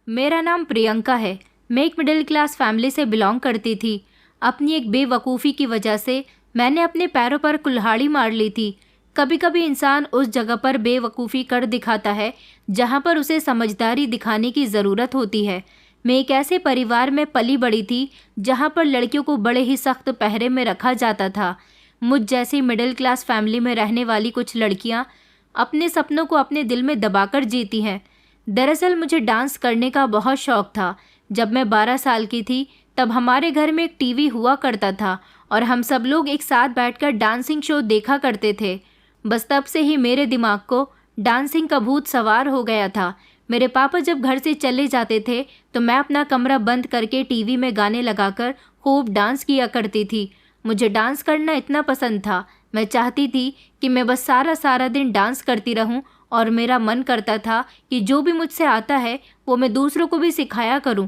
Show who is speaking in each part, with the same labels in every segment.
Speaker 1: मेरा नाम प्रियंका है। मैं एक मिडिल क्लास फैमिली से बिलोंग करती थी। अपनी एक बेवकूफ़ी की वजह से मैंने अपने पैरों पर कुल्हाड़ी मार ली थी। कभी कभी इंसान उस जगह पर बेवकूफ़ी कर दिखाता है जहाँ पर उसे समझदारी दिखाने की ज़रूरत होती है। मैं एक ऐसे परिवार में पली बड़ी थी जहाँ पर लड़कियों को बड़े ही सख्त पहरे में रखा जाता था। मुझ जैसी मिडिल क्लास फैमिली में रहने वाली कुछ लड़कियाँ अपने सपनों को अपने दिल में दबाकर जीती हैं। दरअसल मुझे डांस करने का बहुत शौक था। जब मैं 12 साल की थी तब हमारे घर में एक टीवी हुआ करता था और हम सब लोग एक साथ बैठकर डांसिंग शो देखा करते थे। बस तब से ही मेरे दिमाग को डांसिंग का भूत सवार हो गया था। मेरे पापा जब घर से चले जाते थे तो मैं अपना कमरा बंद करके टीवी में गाने लगाकर खूब डांस किया करती थी। मुझे डांस करना इतना पसंद था। मैं चाहती थी कि मैं बस सारा सारा दिन डांस करती रहूं और मेरा मन करता था कि जो भी मुझसे आता है वो मैं दूसरों को भी सिखाया करूं।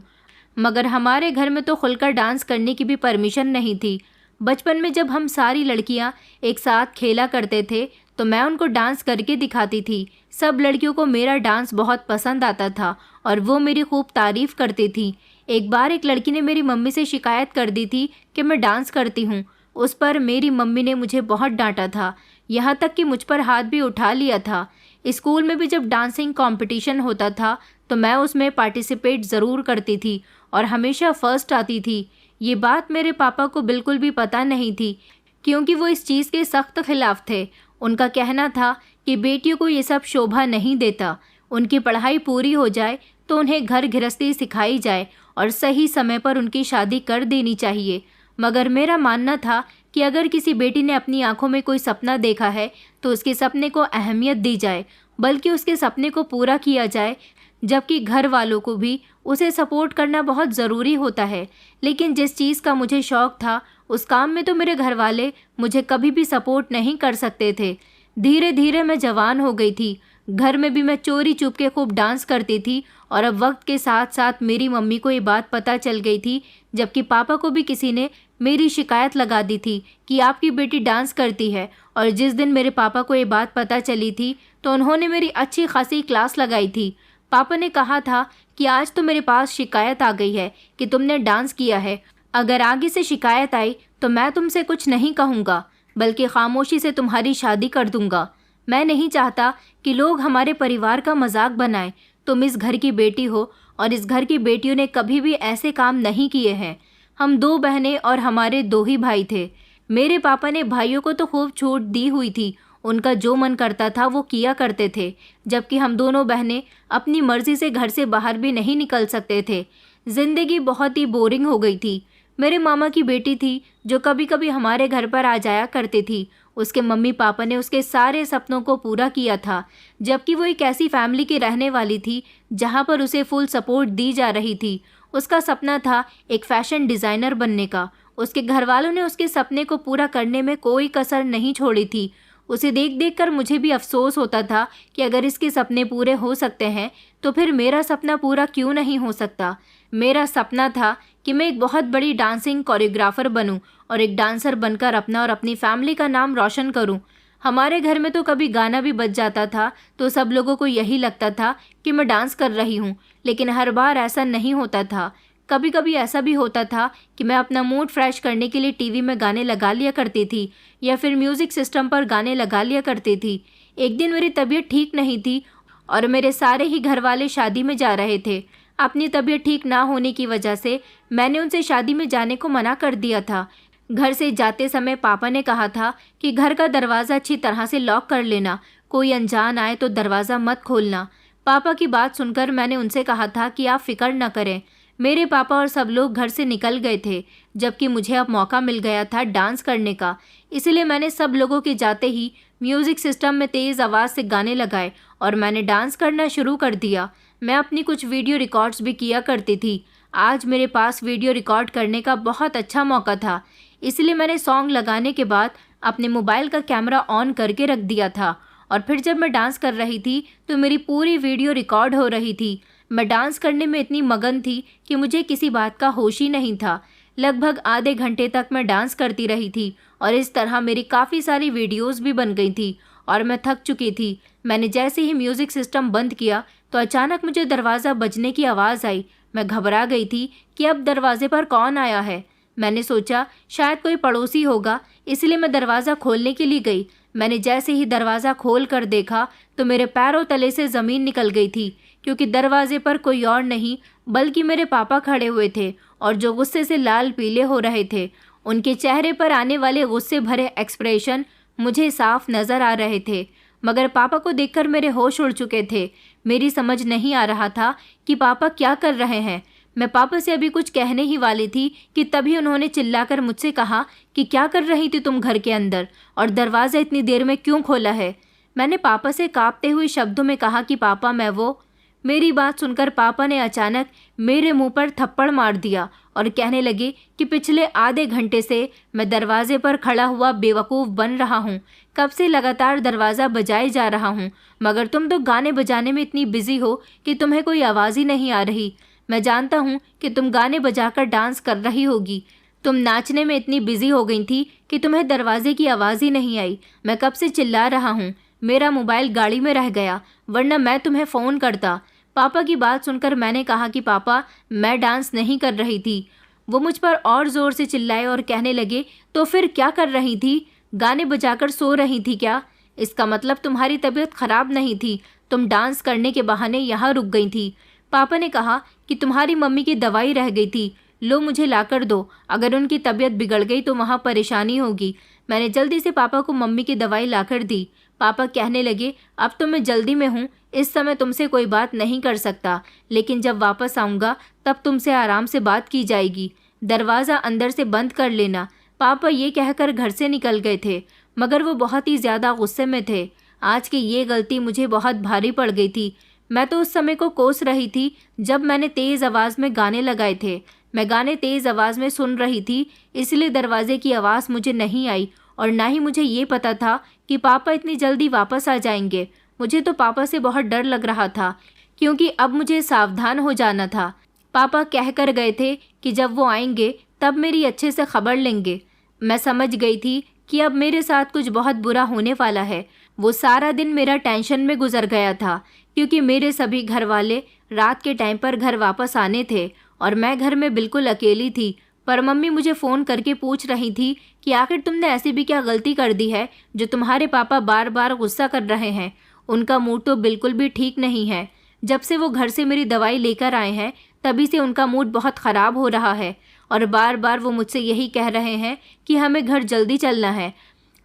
Speaker 1: मगर हमारे घर में तो खुलकर डांस करने की भी परमिशन नहीं थी। बचपन में जब हम सारी लड़कियां एक साथ खेला करते थे तो मैं उनको डांस करके दिखाती थी। सब लड़कियों को मेरा डांस बहुत पसंद आता था और वो मेरी खूब तारीफ़ करती थी। एक बार एक लड़की ने मेरी मम्मी से शिकायत कर दी थी कि मैं डांस करती हूँ। उस पर मेरी मम्मी ने मुझे बहुत डांटा था, यहाँ तक कि मुझ पर हाथ भी उठा लिया था। स्कूल में भी जब डांसिंग कंपटीशन होता था तो मैं उसमें पार्टिसिपेट ज़रूर करती थी और हमेशा फर्स्ट आती थी। ये बात मेरे पापा को बिल्कुल भी पता नहीं थी क्योंकि वो इस चीज़ के सख्त खिलाफ थे। उनका कहना था कि बेटियों को ये सब शोभा नहीं देता। उनकी पढ़ाई पूरी हो जाए तो उन्हें घर गृहस्थी सिखाई जाए और सही समय पर उनकी शादी कर देनी चाहिए। मगर मेरा मानना था कि अगर किसी बेटी ने अपनी आंखों में कोई सपना देखा है तो उसके सपने को अहमियत दी जाए, बल्कि उसके सपने को पूरा किया जाए। जबकि घर वालों को भी उसे सपोर्ट करना बहुत ज़रूरी होता है। लेकिन जिस चीज़ का मुझे शौक़ था उस काम में तो मेरे घर वाले मुझे कभी भी सपोर्ट नहीं कर सकते थे। धीरे धीरे मैं जवान हो गई थी। घर में भी मैं चोरी चुप के खूब डांस करती थी और अब वक्त के साथ साथ मेरी मम्मी को ये बात पता चल गई थी, जबकि पापा को भी किसी ने मेरी शिकायत लगा दी थी कि आपकी बेटी डांस करती है। और जिस दिन मेरे पापा को ये बात पता चली थी तो उन्होंने मेरी अच्छी खासी क्लास लगाई थी। पापा ने कहा था कि आज तो मेरे पास शिकायत आ गई है कि तुमने डांस किया है। अगर आगे से शिकायत आई तो मैं तुमसे कुछ नहीं कहूँगा, बल्कि खामोशी से तुम्हारी शादी कर दूँगा। मैं नहीं चाहता कि लोग हमारे परिवार का मजाक बनाएं। तुम इस घर की बेटी हो और इस घर की बेटियों ने कभी भी ऐसे काम नहीं किए हैं। हम 2 बहनें और हमारे 2 ही भाई थे। मेरे पापा ने भाइयों को तो खूब छूट दी हुई थी, उनका जो मन करता था वो किया करते थे, जबकि हम दोनों बहनें अपनी मर्जी से घर से बाहर भी नहीं निकल सकते थे। जिंदगी बहुत ही बोरिंग हो गई थी। मेरे मामा की बेटी थी जो कभी कभी हमारे घर पर आ जाया करती थी। उसके मम्मी पापा ने उसके सारे सपनों को पूरा किया था, जबकि वो एक ऐसी फैमिली की रहने वाली थी जहाँ पर उसे फुल सपोर्ट दी जा रही थी। उसका सपना था एक फैशन डिज़ाइनर बनने का। उसके घर वालों ने उसके सपने को पूरा करने में कोई कसर नहीं छोड़ी थी। उसे देख देख कर मुझे भी अफसोस होता था कि अगर इसके सपने पूरे हो सकते हैं तो फिर मेरा सपना पूरा क्यों नहीं हो सकता। मेरा सपना था कि मैं एक बहुत बड़ी डांसिंग कोरियोग्राफर बनूं और एक डांसर बनकर अपना और अपनी फैमिली का नाम रोशन करूं। हमारे घर में तो कभी गाना भी बज जाता था तो सब लोगों को यही लगता था कि मैं डांस कर रही हूं, लेकिन हर बार ऐसा नहीं होता था। कभी कभी ऐसा भी होता था कि मैं अपना मूड फ्रेश करने के लिए टीवी में गाने लगा लिया करती थी या फिर म्यूज़िक सिस्टम पर गाने लगा लिया करती थी। एक दिन मेरी तबीयत ठीक नहीं थी और मेरे सारे ही घर वाले शादी में जा रहे थे। अपनी तबीयत ठीक ना होने की वजह से मैंने उनसे शादी में जाने को मना कर दिया था। घर से जाते समय पापा ने कहा था कि घर का दरवाज़ा अच्छी तरह से लॉक कर लेना, कोई अनजान आए तो दरवाज़ा मत खोलना। पापा की बात सुनकर मैंने उनसे कहा था कि आप फिक्र न करें। मेरे पापा और सब लोग घर से निकल गए थे, जबकि मुझे अब मौका मिल गया था डांस करने का। इसलिए मैंने सब लोगों के जाते ही म्यूज़िक सिस्टम में तेज़ आवाज़ से गाने लगाए और मैंने डांस करना शुरू कर दिया। मैं अपनी कुछ वीडियो रिकॉर्ड्स भी किया करती थी। आज मेरे पास वीडियो रिकॉर्ड करने का बहुत अच्छा मौका था, इसलिए मैंने सॉन्ग लगाने के बाद अपने मोबाइल का कैमरा ऑन करके रख दिया था और फिर जब मैं डांस कर रही थी तो मेरी पूरी वीडियो रिकॉर्ड हो रही थी। मैं डांस करने में इतनी मगन थी कि मुझे किसी बात का होश ही नहीं था। लगभग आधे घंटे तक मैं डांस करती रही थी और इस तरह मेरी काफ़ी सारी वीडियोस भी बन गई थी और मैं थक चुकी थी। मैंने जैसे ही म्यूज़िक सिस्टम बंद किया तो अचानक मुझे दरवाज़ा बजने की आवाज़ आई। मैं घबरा गई थी कि अब दरवाजे पर कौन आया है। मैंने सोचा शायद कोई पड़ोसी होगा, इसलिए मैं दरवाज़ा खोलने के लिए गई। मैंने जैसे ही दरवाज़ा खोल कर देखा तो मेरे पैरों तले से ज़मीन निकल गई थी, क्योंकि दरवाजे पर कोई और नहीं बल्कि मेरे पापा खड़े हुए थे और जो गुस्से से लाल पीले हो रहे थे। उनके चेहरे पर आने वाले गुस्से भरे एक्सप्रेशन मुझे साफ नज़र आ रहे थे, मगर पापा को देखकर मेरे होश उड़ चुके थे। मेरी समझ नहीं आ रहा था कि पापा क्या कर रहे हैं। मैं पापा से अभी कुछ कहने ही वाली थी कि तभी उन्होंने चिल्लाकर मुझसे कहा कि क्या कर रही थी तुम घर के अंदर, और दरवाज़ा इतनी देर में क्यों खोला है। मैंने पापा से कांपते हुए शब्दों में कहा कि पापा मैं वो। मेरी बात सुनकर पापा ने अचानक मेरे मुंह पर थप्पड़ मार दिया और कहने लगे कि पिछले आधे घंटे से मैं दरवाजे पर खड़ा हुआ बेवकूफ़ बन रहा हूँ। कब से लगातार दरवाज़ा बजाए जा रहा हूँ, मगर तुम तो गाने बजाने में इतनी बिजी हो कि तुम्हें कोई आवाज़ ही नहीं आ रही। मैं जानता हूँ कि तुम गाने बजाकर डांस कर रही होगी। तुम नाचने में इतनी बिजी हो गई थी कि तुम्हें दरवाजे की आवाज़ ही नहीं आई। मैं कब से चिल्ला रहा हूँ। मेरा मोबाइल गाड़ी में रह गया, वरना मैं तुम्हें फ़ोन करता। पापा की बात सुनकर मैंने कहा कि पापा मैं डांस नहीं कर रही थी। वो मुझ पर और ज़ोर से चिल्लाए और कहने लगे तो फिर क्या कर रही थी? गाने बजाकर सो रही थी क्या? इसका मतलब तुम्हारी तबीयत ख़राब नहीं थी, तुम डांस करने के बहाने यहाँ रुक गई थी। पापा ने कहा कि तुम्हारी मम्मी की दवाई रह गई थी, लो मुझे लाकर दो, अगर उनकी तबीयत बिगड़ गई तो वहाँ परेशानी होगी। मैंने जल्दी से पापा को मम्मी की दवाई लाकर दी। पापा कहने लगे अब तो मैं जल्दी में हूँ, इस समय तुमसे कोई बात नहीं कर सकता, लेकिन जब वापस आऊँगा तब तुमसे आराम से बात की जाएगी। दरवाज़ा अंदर से बंद कर लेना। पापा ये कहकर घर से निकल गए थे, मगर वो बहुत ही ज़्यादा गुस्से में थे। आज की ये गलती मुझे बहुत भारी पड़ गई थी। मैं तो उस समय को कोस रही थी जब मैंने तेज़ आवाज़ में गाने लगाए थे। मैं गाने तेज़ आवाज़ में सुन रही थी, इसलिए दरवाजे की आवाज़ मुझे नहीं आई, और ना ही मुझे ये पता था कि पापा इतनी जल्दी वापस आ जाएंगे। मुझे तो पापा से बहुत डर लग रहा था, क्योंकि अब मुझे सावधान हो जाना था। पापा कह कर गए थे कि जब वो आएंगे तब मेरी अच्छे से खबर लेंगे। मैं समझ गई थी कि अब मेरे साथ कुछ बहुत बुरा होने वाला है। वो सारा दिन मेरा टेंशन में गुजर गया था, क्योंकि मेरे सभी घर वाले रात के टाइम पर घर वापस आने थे और मैं घर में बिल्कुल अकेली थी। पर मम्मी मुझे फ़ोन करके पूछ रही थी कि आखिर तुमने ऐसी भी क्या गलती कर दी है जो तुम्हारे पापा बार बार गुस्सा कर रहे हैं। उनका मूड तो बिल्कुल भी ठीक नहीं है। जब से वो घर से मेरी दवाई लेकर आए हैं तभी से उनका मूड बहुत ख़राब हो रहा है, और बार बार वो मुझसे यही कह रहे हैं कि हमें घर जल्दी चलना है।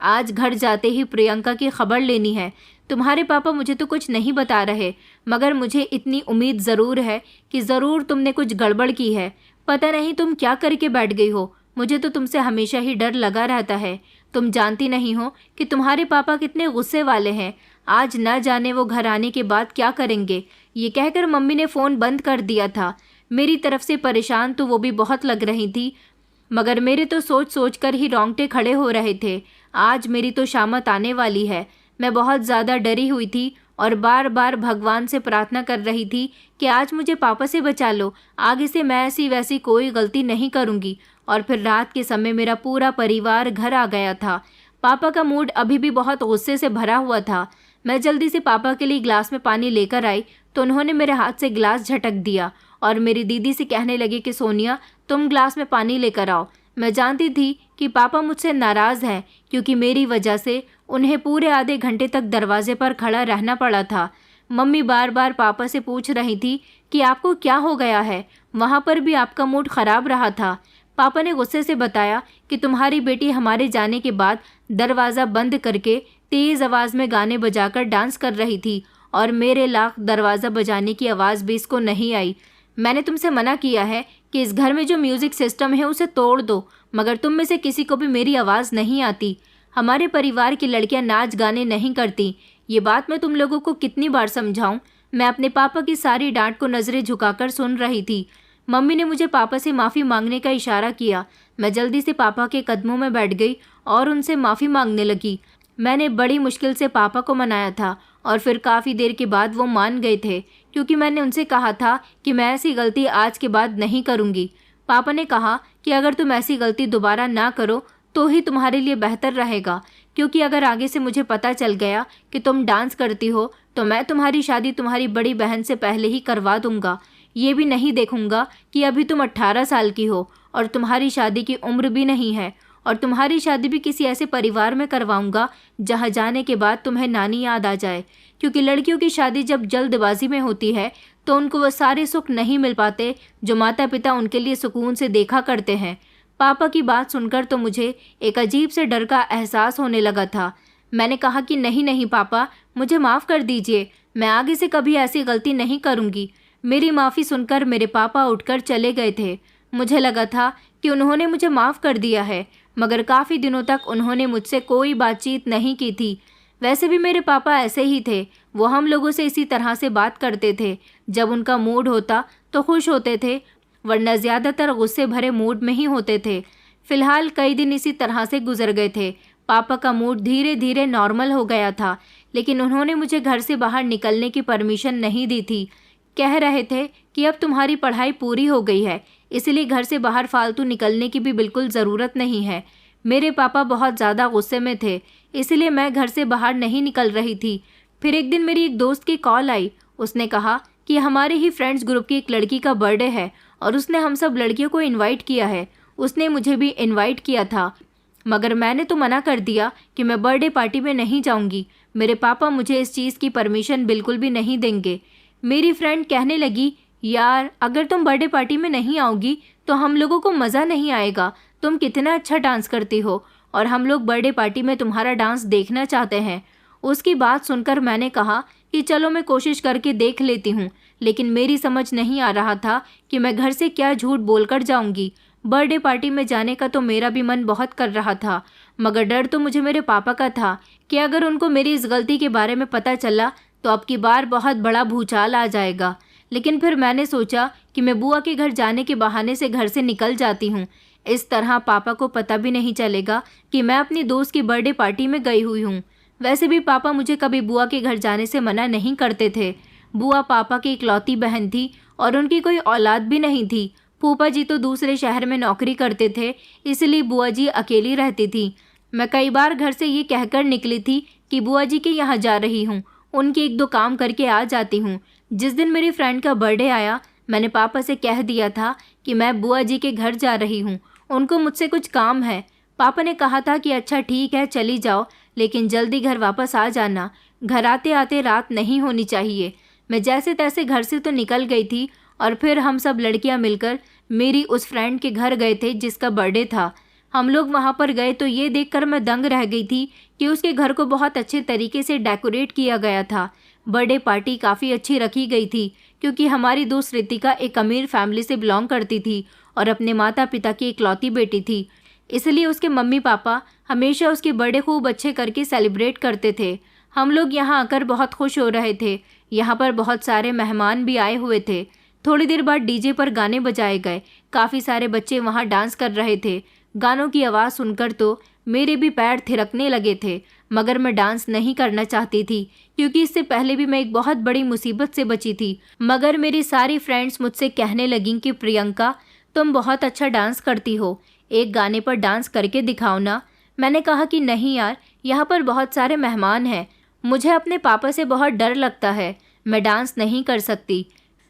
Speaker 1: आज घर जाते ही प्रियंका की खबर लेनी है। तुम्हारे पापा मुझे तो कुछ नहीं बता रहे, मगर मुझे इतनी उम्मीद ज़रूर है कि ज़रूर तुमने कुछ गड़बड़ की है। पता नहीं तुम क्या करके बैठ गई हो। मुझे तो तुमसे हमेशा ही डर लगा रहता है। तुम जानती नहीं हो कि तुम्हारे पापा कितने गुस्से वाले हैं। आज न जाने वो घर आने के बाद क्या करेंगे। ये कहकर मम्मी ने फ़ोन बंद कर दिया था। मेरी तरफ से परेशान तो वो भी बहुत लग रही थी, मगर मेरे तो सोच सोच कर ही रोंगटे खड़े हो रहे थे। आज मेरी तो शामत आने वाली है। मैं बहुत ज़्यादा डरी हुई थी और बार बार भगवान से प्रार्थना कर रही थी कि आज मुझे पापा से बचा लो, आगे से मैं ऐसी वैसी कोई गलती नहीं करूँगी। और फिर रात के समय मेरा पूरा परिवार घर आ गया था। पापा का मूड अभी भी बहुत गुस्से से भरा हुआ था। मैं जल्दी से पापा के लिए गिलास में पानी लेकर आई तो उन्होंने मेरे हाथ से गिलास झटक दिया और मेरी दीदी से कहने लगे कि सोनिया तुम गिलास में पानी लेकर आओ। मैं जानती थी कि पापा मुझसे नाराज़ हैं, क्योंकि मेरी वजह से उन्हें पूरे आधे घंटे तक दरवाजे पर खड़ा रहना पड़ा था। मम्मी बार बार पापा से पूछ रही थी कि आपको क्या हो गया है, वहाँ पर भी आपका मूड ख़राब रहा था। पापा ने गुस्से से बताया कि तुम्हारी बेटी हमारे जाने के बाद दरवाज़ा बंद करके तेज़ आवाज़ में गाने बजाकर डांस कर रही थी, और मेरे लाख दरवाज़ा बजाने की आवाज़ भी इसको नहीं आई। मैंने तुमसे मना किया है कि इस घर में जो म्यूज़िक सिस्टम है उसे तोड़ दो, मगर तुम में से किसी को भी मेरी आवाज़ नहीं आती। हमारे परिवार की लड़कियां नाच गाने नहीं करती। ये बात मैं तुम लोगों को कितनी बार समझाऊं। मैं अपने पापा की सारी डांट को नज़रें झुकाकर सुन रही थी। मम्मी ने मुझे पापा से माफ़ी मांगने का इशारा किया। मैं जल्दी से पापा के कदमों में बैठ गई और उनसे माफ़ी मांगने लगी। मैंने बड़ी मुश्किल से पापा को मनाया था और फिर काफ़ी देर के बाद वो मान गए थे, क्योंकि मैंने उनसे कहा था कि मैं ऐसी गलती आज के बाद नहीं करूँगी। पापा ने कहा कि अगर तुम ऐसी गलती दोबारा ना करो तो ही तुम्हारे लिए बेहतर रहेगा, क्योंकि अगर आगे से मुझे पता चल गया कि तुम डांस करती हो तो मैं तुम्हारी शादी तुम्हारी बड़ी बहन से पहले ही करवा दूंगा। ये भी नहीं देखूंगा कि अभी तुम 18 साल की हो और तुम्हारी शादी की उम्र भी नहीं है, और तुम्हारी शादी भी किसी ऐसे परिवार में करवाऊंगा जहां जाने के बाद तुम्हें नानी याद आ जाए, क्योंकि लड़कियों की शादी जब जल्दबाजी में होती है तो उनको वो सारे सुख नहीं मिल पाते जो माता पिता उनके लिए सुकून से देखा करते हैं। पापा की बात सुनकर तो मुझे एक अजीब से डर का एहसास होने लगा था। मैंने कहा कि नहीं नहीं पापा, मुझे माफ़ कर दीजिए, मैं आगे से कभी ऐसी गलती नहीं करूँगी। मेरी माफ़ी सुनकर मेरे पापा उठकर चले गए थे। मुझे लगा था कि उन्होंने मुझे माफ़ कर दिया है, मगर काफ़ी दिनों तक उन्होंने मुझसे कोई बातचीत नहीं की थी। वैसे भी मेरे पापा ऐसे ही थे, वो हम लोगों से इसी तरह से बात करते थे। जब उनका मूड होता तो खुश होते थे, वरना ज़्यादातर गुस्से भरे मूड में ही होते थे। फिलहाल कई दिन इसी तरह से गुजर गए थे। पापा का मूड धीरे धीरे नॉर्मल हो गया था, लेकिन उन्होंने मुझे घर से बाहर निकलने की परमिशन नहीं दी थी। कह रहे थे कि अब तुम्हारी पढ़ाई पूरी हो गई है, इसलिए घर से बाहर फालतू निकलने की भी बिल्कुल ज़रूरत नहीं है। मेरे पापा बहुत ज़्यादा गुस्से में थे, इसलिए मैं घर से बाहर नहीं निकल रही थी। फिर एक दिन मेरी एक दोस्त की कॉल आई। उसने कहा कि हमारे ही फ्रेंड्स ग्रुप की एक लड़की का बर्थडे है और उसने हम सब लड़कियों को इनवाइट किया है। उसने मुझे भी इनवाइट किया था, मगर मैंने तो मना कर दिया कि मैं बर्थडे पार्टी में नहीं जाऊंगी। मेरे पापा मुझे इस चीज़ की परमिशन बिल्कुल भी नहीं देंगे। मेरी फ्रेंड कहने लगी, यार अगर तुम बर्थडे पार्टी में नहीं आओगी तो हम लोगों को मज़ा नहीं आएगा। तुम कितना अच्छा डांस करती हो और हम लोग बर्थडे पार्टी में तुम्हारा डांस देखना चाहते हैं। उसकी बात सुनकर मैंने कहा कि चलो मैं कोशिश करके देख लेती हूँ, लेकिन मेरी समझ नहीं आ रहा था कि मैं घर से क्या झूठ बोलकर जाऊँगी। बर्थडे पार्टी में जाने का तो मेरा भी मन बहुत कर रहा था, मगर डर तो मुझे मेरे पापा का था कि अगर उनको मेरी इस गलती के बारे में पता चला तो अब की बार बहुत बड़ा भूचाल आ जाएगा। लेकिन फिर मैंने सोचा कि मैं बुआ के घर जाने के बहाने से घर से निकल जाती हूँ। इस तरह पापा को पता भी नहीं चलेगा कि मैं अपनी दोस्त की बर्थडे पार्टी में गई हुई हूँ। वैसे भी पापा मुझे कभी बुआ के घर जाने से मना नहीं करते थे। बुआ पापा की इकलौती बहन थी और उनकी कोई औलाद भी नहीं थी। फूफा जी तो दूसरे शहर में नौकरी करते थे, इसलिए बुआ जी अकेली रहती थी। मैं कई बार घर से ये कहकर निकली थी कि बुआ जी के यहाँ जा रही हूँ, उनके एक दो काम करके आ जाती हूँ। जिस दिन मेरी फ्रेंड का बर्थडे आया, मैंने पापा से कह दिया था कि मैं बुआ जी के घर जा रही हूँ, उनको मुझसे कुछ काम है। पापा ने कहा था कि अच्छा ठीक है चली जाओ, लेकिन जल्दी घर वापस आ जाना, घर आते आते रात नहीं होनी चाहिए। मैं जैसे तैसे घर से तो निकल गई थी और फिर हम सब लड़कियां मिलकर मेरी उस फ्रेंड के घर गए थे जिसका बर्थडे था। हम लोग वहां पर गए तो ये देखकर मैं दंग रह गई थी कि उसके घर को बहुत अच्छे तरीके से डेकोरेट किया गया था। बर्थडे पार्टी काफ़ी अच्छी रखी गई थी, क्योंकि हमारी दोस्त रितिका एक अमीर फैमिली से बिलोंग करती थी और अपने माता पिता की इकलौती बेटी थी, इसलिए उसके मम्मी पापा हमेशा उसके बर्थडे खूब अच्छे करके सेलिब्रेट करते थे। हम लोग यहाँ आकर बहुत खुश हो रहे थे। यहाँ पर बहुत सारे मेहमान भी आए हुए थे। थोड़ी देर बाद डीजे पर गाने बजाए गए। काफ़ी सारे बच्चे वहाँ डांस कर रहे थे। गानों की आवाज़ सुनकर तो मेरे भी पैर थिरकने लगे थे, मगर मैं डांस नहीं करना चाहती थी, क्योंकि इससे पहले भी मैं एक बहुत बड़ी मुसीबत से बची थी। मगर मेरी सारी फ्रेंड्स मुझसे कहने लगीं कि प्रियंका, तुम बहुत अच्छा डांस करती हो, एक गाने पर डांस करके दिखाओ ना। मैंने कहा कि नहीं यार, यहाँ पर बहुत सारे मेहमान हैं, मुझे अपने पापा से बहुत डर लगता है, मैं डांस नहीं कर सकती।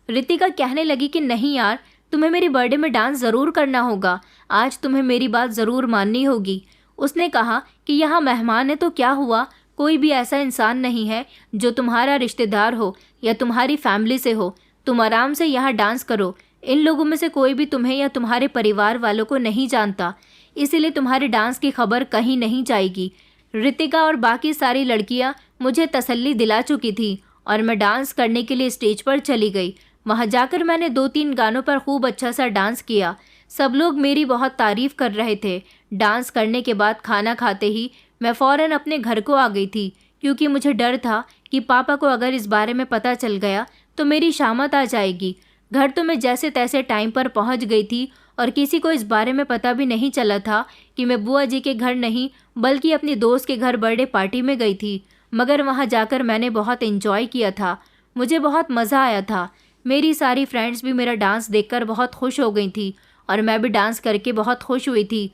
Speaker 1: रितिका कहने लगी कि नहीं यार, तुम्हें मेरी बर्थडे में डांस ज़रूर करना होगा, आज तुम्हें मेरी बात ज़रूर माननी होगी। उसने कहा कि यहाँ मेहमान है तो क्या हुआ, कोई भी ऐसा इंसान नहीं है जो तुम्हारा रिश्तेदार हो या तुम्हारी फैमिली से हो, तुम आराम से यहाँ डांस करो। इन लोगों में से कोई भी तुम्हें या तुम्हारे परिवार वालों को नहीं जानता, इसीलिए तुम्हारे डांस की खबर कहीं नहीं जाएगी। रितिका और बाकी सारी लड़कियाँ मुझे तसल्ली दिला चुकी थी और मैं डांस करने के लिए स्टेज पर चली गई। वहाँ जाकर मैंने 2-3 गानों पर खूब अच्छा सा डांस किया। सब लोग मेरी बहुत तारीफ़ कर रहे थे। डांस करने के बाद खाना खाते ही मैं फ़ौरन अपने घर को आ गई थी, क्योंकि मुझे डर था कि पापा को अगर इस बारे में पता चल गया तो मेरी शामत आ जाएगी। घर तो मैं जैसे तैसे टाइम पर पहुंच गई थी और किसी को इस बारे में पता भी नहीं चला था कि मैं बुआ जी के घर नहीं बल्कि अपनी दोस्त के घर बर्थडे पार्टी में गई थी। मगर वहां जाकर मैंने बहुत एंजॉय किया था, मुझे बहुत मज़ा आया था। मेरी सारी फ्रेंड्स भी मेरा डांस देखकर बहुत खुश हो गई थी और मैं भी डांस करके बहुत खुश हुई थी।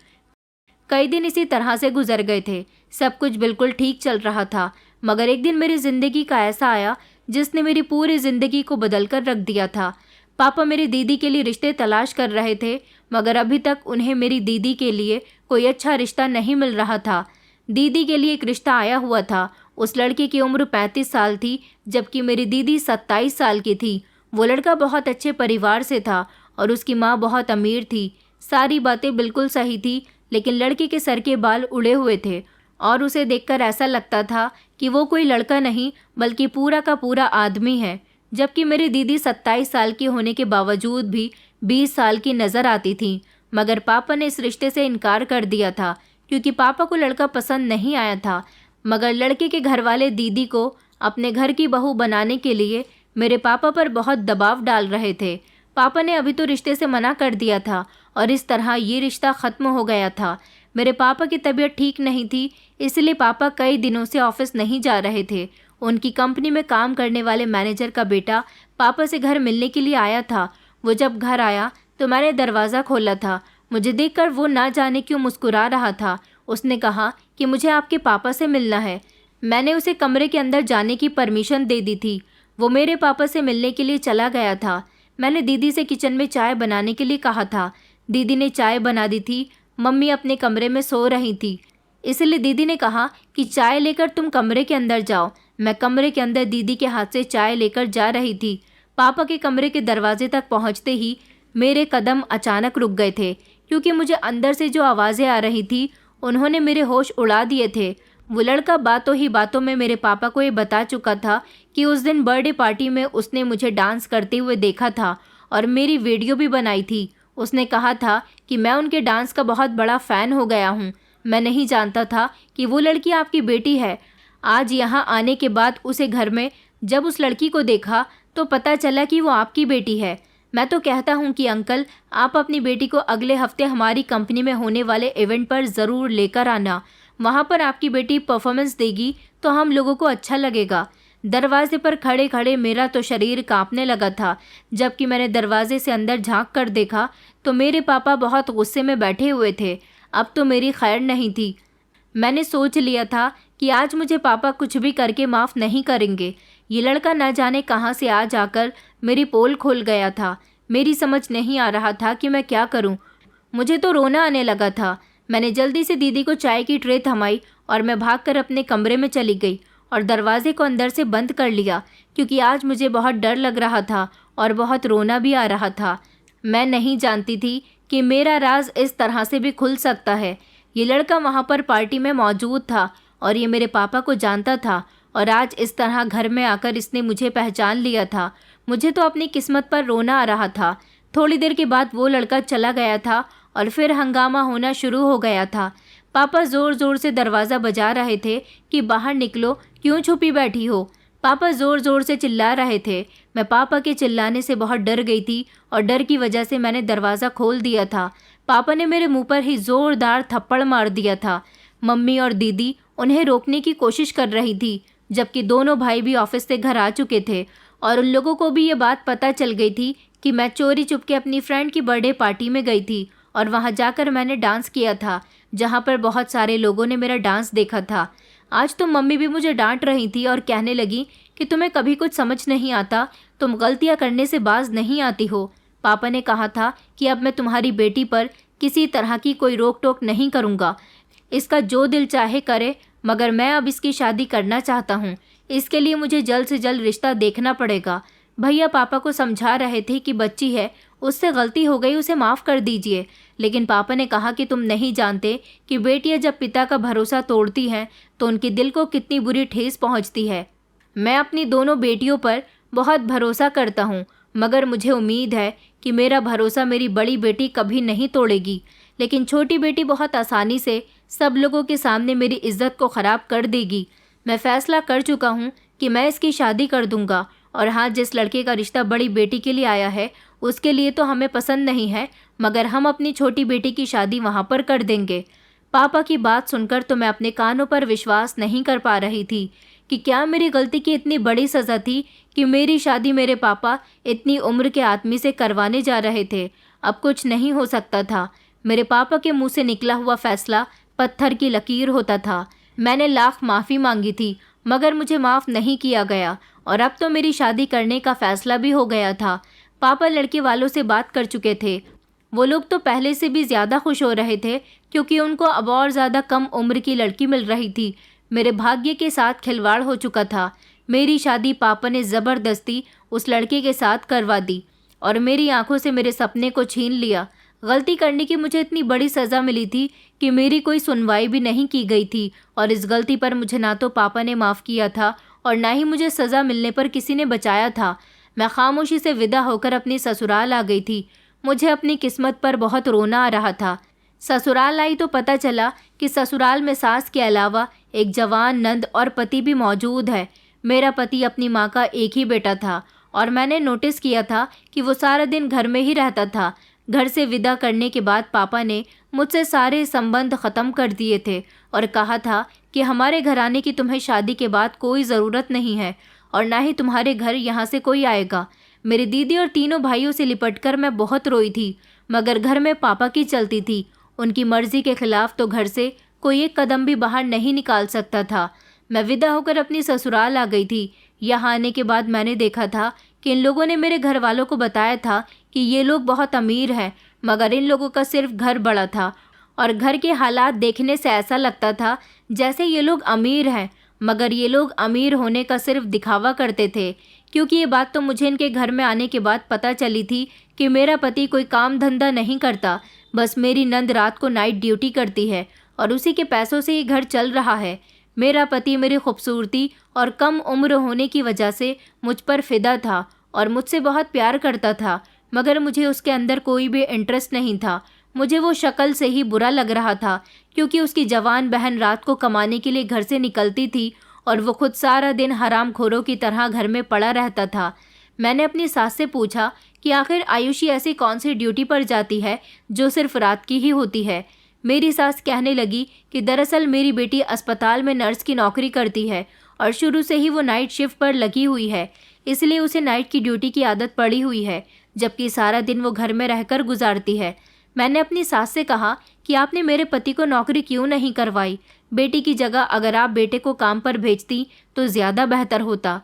Speaker 1: कई दिन इसी तरह से गुजर गए थे। सब कुछ बिल्कुल ठीक चल रहा था। मगर एक दिन मेरी ज़िंदगी का ऐसा आया जिसने मेरी पूरी ज़िंदगी को बदल कर रख दिया था। पापा मेरी दीदी के लिए रिश्ते तलाश कर रहे थे, मगर अभी तक उन्हें मेरी दीदी के लिए कोई अच्छा रिश्ता नहीं मिल रहा था। दीदी के लिए एक रिश्ता आया हुआ था। उस लड़के की उम्र 35 साल थी, जबकि मेरी दीदी 27 साल की थी। वो लड़का बहुत अच्छे परिवार से था और उसकी माँ बहुत अमीर थी। सारी बातें बिल्कुल सही थी, लेकिन लड़के के सर के बाल उड़े हुए थे और उसे देखकर ऐसा लगता था कि वो कोई लड़का नहीं बल्कि पूरा का पूरा आदमी है। जबकि मेरी दीदी 27 साल की होने के बावजूद भी 20 साल की नज़र आती थी। मगर पापा ने इस रिश्ते से इनकार कर दिया था क्योंकि पापा को लड़का पसंद नहीं आया था। मगर लड़के के घर वाले दीदी को अपने घर की बहू बनाने के लिए मेरे पापा पर बहुत दबाव डाल रहे थे। पापा ने अभी तो रिश्ते से मना कर दिया था और इस तरह ये रिश्ता ख़त्म हो गया था। मेरे पापा की तबीयत ठीक नहीं थी, इसलिए पापा कई दिनों से ऑफिस नहीं जा रहे थे। उनकी कंपनी में काम करने वाले मैनेजर का बेटा पापा से घर मिलने के लिए आया था। वो जब घर आया तो मैंने दरवाज़ा खोला था। मुझे देखकर वो ना जाने क्यों मुस्कुरा रहा था। उसने कहा कि मुझे आपके पापा से मिलना है। मैंने उसे कमरे के अंदर जाने की परमिशन दे दी थी। वो मेरे पापा से मिलने के लिए चला गया था। मैंने दीदी से किचन में चाय बनाने के लिए कहा था। दीदी ने चाय बना दी थी। मम्मी अपने कमरे में सो रही थी, इसलिए दीदी ने कहा कि चाय लेकर तुम कमरे के अंदर जाओ। मैं कमरे के अंदर दीदी के हाथ से चाय लेकर जा रही थी। पापा के कमरे के दरवाजे तक पहुंचते ही मेरे कदम अचानक रुक गए थे, क्योंकि मुझे अंदर से जो आवाज़ें आ रही थी उन्होंने मेरे होश उड़ा दिए थे। वो लड़का बातों ही बातों में मेरे पापा को ये बता चुका था कि उस दिन बर्थडे पार्टी में उसने मुझे डांस करते हुए देखा था और मेरी वीडियो भी बनाई थी। उसने कहा था कि मैं उनके डांस का बहुत बड़ा फ़ैन हो गया हूँ। मैं नहीं जानता था कि वो लड़की आपकी बेटी है। आज यहाँ आने के बाद उसे घर में जब उस लड़की को देखा तो पता चला कि वो आपकी बेटी है। मैं तो कहता हूँ कि अंकल, आप अपनी बेटी को अगले हफ्ते हमारी कंपनी में होने वाले इवेंट पर ज़रूर लेकर आना। वहाँ पर आपकी बेटी परफॉर्मेंस देगी तो हम लोगों को अच्छा लगेगा। दरवाजे पर खड़े खड़े मेरा तो शरीर कांपने लगा था। जबकि मैंने दरवाजे से अंदर झांक कर देखा तो मेरे पापा बहुत गुस्से में बैठे हुए थे। अब तो मेरी खैर नहीं थी। मैंने सोच लिया था कि आज मुझे पापा कुछ भी करके माफ़ नहीं करेंगे। ये लड़का न जाने कहाँ से आ जाकर मेरी पोल खोल गया था। मेरी समझ नहीं आ रहा था कि मैं क्या करूं। मुझे तो रोना आने लगा था। मैंने जल्दी से दीदी को चाय की ट्रे थमाई और मैं भागकर अपने कमरे में चली गई और दरवाजे को अंदर से बंद कर लिया, क्योंकि आज मुझे बहुत डर लग रहा था और बहुत रोना भी आ रहा था। मैं नहीं जानती थी कि मेरा राज इस तरह से भी खुल सकता है। ये लड़का वहाँ पर पार्टी में मौजूद था और ये मेरे पापा को जानता था और आज इस तरह घर में आकर इसने मुझे पहचान लिया था। मुझे तो अपनी किस्मत पर रोना आ रहा था। थोड़ी देर के बाद वो लड़का चला गया था और फिर हंगामा होना शुरू हो गया था। पापा ज़ोर ज़ोर से दरवाज़ा बजा रहे थे कि बाहर निकलो, क्यों छुपी बैठी हो। पापा ज़ोर ज़ोर से चिल्ला रहे थे। मैं पापा के चिल्लाने से बहुत डर गई थी और डर की वजह से मैंने दरवाज़ा खोल दिया था। पापा ने मेरे मुंह पर ही ज़ोरदार थप्पड़ मार दिया था। मम्मी और दीदी उन्हें रोकने की कोशिश कर रही थी, जबकि दोनों भाई भी ऑफिस से घर आ चुके थे और उन लोगों को भी ये बात पता चल गई थी कि मैं चोरी चुपके अपनी फ्रेंड की बर्थडे पार्टी में गई थी और वहाँ जाकर मैंने डांस किया था, जहाँ पर बहुत सारे लोगों ने मेरा डांस देखा था। आज तो मम्मी भी मुझे डांट रही थी और कहने लगी कि तुम्हें कभी कुछ समझ नहीं आता, तुम गलतियाँ करने से बाज नहीं आती हो। पापा ने कहा था कि अब मैं तुम्हारी बेटी पर किसी तरह की कोई रोक टोक नहीं करूँगा। इसका जो दिल चाहे करे, मगर मैं अब इसकी शादी करना चाहता हूँ। इसके लिए मुझे जल्द से जल्द रिश्ता देखना पड़ेगा। भैया पापा को समझा रहे थे कि बच्ची है, उससे गलती हो गई, उसे माफ़ कर दीजिए। लेकिन पापा ने कहा कि तुम नहीं जानते कि बेटियां जब पिता का भरोसा तोड़ती हैं तो उनके दिल को कितनी बुरी ठेस पहुंचती है। मैं अपनी दोनों बेटियों पर बहुत भरोसा करता हूं, मगर मुझे उम्मीद है कि मेरा भरोसा मेरी बड़ी बेटी कभी नहीं तोड़ेगी। लेकिन छोटी बेटी बहुत आसानी से सब लोगों के सामने मेरी इज्जत को ख़राब कर देगी। मैं फ़ैसला कर चुका हूँ कि मैं इसकी शादी कर दूँगा। और हाँ, जिस लड़के का रिश्ता बड़ी बेटी के लिए आया है उसके लिए तो हमें पसंद नहीं है, मगर हम अपनी छोटी बेटी की शादी वहाँ पर कर देंगे। पापा की बात सुनकर तो मैं अपने कानों पर विश्वास नहीं कर पा रही थी कि क्या मेरी गलती की इतनी बड़ी सज़ा थी कि मेरी शादी मेरे पापा इतनी उम्र के आदमी से करवाने जा रहे थे। अब कुछ नहीं हो सकता था। मेरे पापा के मुंह से निकला हुआ फैसला पत्थर की लकीर होता था। मैंने लाख माफ़ी मांगी थी मगर मुझे माफ़ नहीं किया गया और अब तो मेरी शादी करने का फ़ैसला भी हो गया था। पापा लड़के वालों से बात कर चुके थे। वो लोग तो पहले से भी ज़्यादा खुश हो रहे थे क्योंकि उनको अब और ज़्यादा कम उम्र की लड़की मिल रही थी। मेरे भाग्य के साथ खिलवाड़ हो चुका था। मेरी शादी पापा ने ज़बरदस्ती उस लड़के के साथ करवा दी और मेरी आंखों से मेरे सपने को छीन लिया। गलती करने की मुझे इतनी बड़ी सज़ा मिली थी कि मेरी कोई सुनवाई भी नहीं की गई थी और इस गलती पर मुझे ना तो पापा ने माफ़ किया था और ना ही मुझे सज़ा मिलने पर किसी ने बचाया था। मैं खामोशी से विदा होकर अपनी ससुराल आ गई थी। मुझे अपनी किस्मत पर बहुत रोना आ रहा था। ससुराल आई तो पता चला कि ससुराल में सास के अलावा एक जवान नंद और पति भी मौजूद है। मेरा पति अपनी माँ का एक ही बेटा था और मैंने नोटिस किया था कि वो सारा दिन घर में ही रहता था। घर से विदा करने के बाद पापा ने मुझसे सारे संबंध ख़त्म कर दिए थे और कहा था कि हमारे घर आने की तुम्हें शादी के बाद कोई ज़रूरत नहीं है और ना ही तुम्हारे घर यहाँ से कोई आएगा। मेरी दीदी और तीनों भाइयों से लिपटकर मैं बहुत रोई थी, मगर घर में पापा की चलती थी। उनकी मर्ज़ी के खिलाफ तो घर से कोई एक कदम भी बाहर नहीं निकाल सकता था। मैं विदा होकर अपनी ससुराल आ गई थी। यहाँ आने के बाद मैंने देखा था कि इन लोगों ने मेरे घर वालों को बताया था कि ये लोग बहुत अमीर हैं, मगर इन लोगों का सिर्फ घर बड़ा था और घर के हालात देखने से ऐसा लगता था जैसे ये लोग अमीर हैं, मगर ये लोग अमीर होने का सिर्फ दिखावा करते थे। क्योंकि ये बात तो मुझे इनके घर में आने के बाद पता चली थी कि मेरा पति कोई काम धंधा नहीं करता, बस मेरी नंद रात को नाइट ड्यूटी करती है और उसी के पैसों से ये घर चल रहा है। मेरा पति मेरी खूबसूरती और कम उम्र होने की वजह से मुझ पर फिदा था और मुझसे बहुत प्यार करता था, मगर मुझे उसके अंदर कोई भी इंटरेस्ट नहीं था। मुझे वो शक्ल से ही बुरा लग रहा था क्योंकि उसकी जवान बहन रात को कमाने के लिए घर से निकलती थी और वो खुद सारा दिन हरामखोरों की तरह घर में पड़ा रहता था। मैंने अपनी सास से पूछा कि आखिर आयुषी ऐसी कौन सी ड्यूटी पर जाती है जो सिर्फ रात की ही होती है। मेरी सास कहने लगी कि दरअसल मेरी बेटी अस्पताल में नर्स की नौकरी करती है और शुरू से ही वो नाइट शिफ्ट पर लगी हुई है, इसलिए उसे नाइट की ड्यूटी की आदत पड़ी हुई है, जबकि सारा दिन वो घर में रहकर गुजारती है। मैंने अपनी सास से कहा कि आपने मेरे पति को नौकरी क्यों नहीं करवाई। बेटी की जगह अगर आप बेटे को काम पर भेजती तो ज़्यादा बेहतर होता।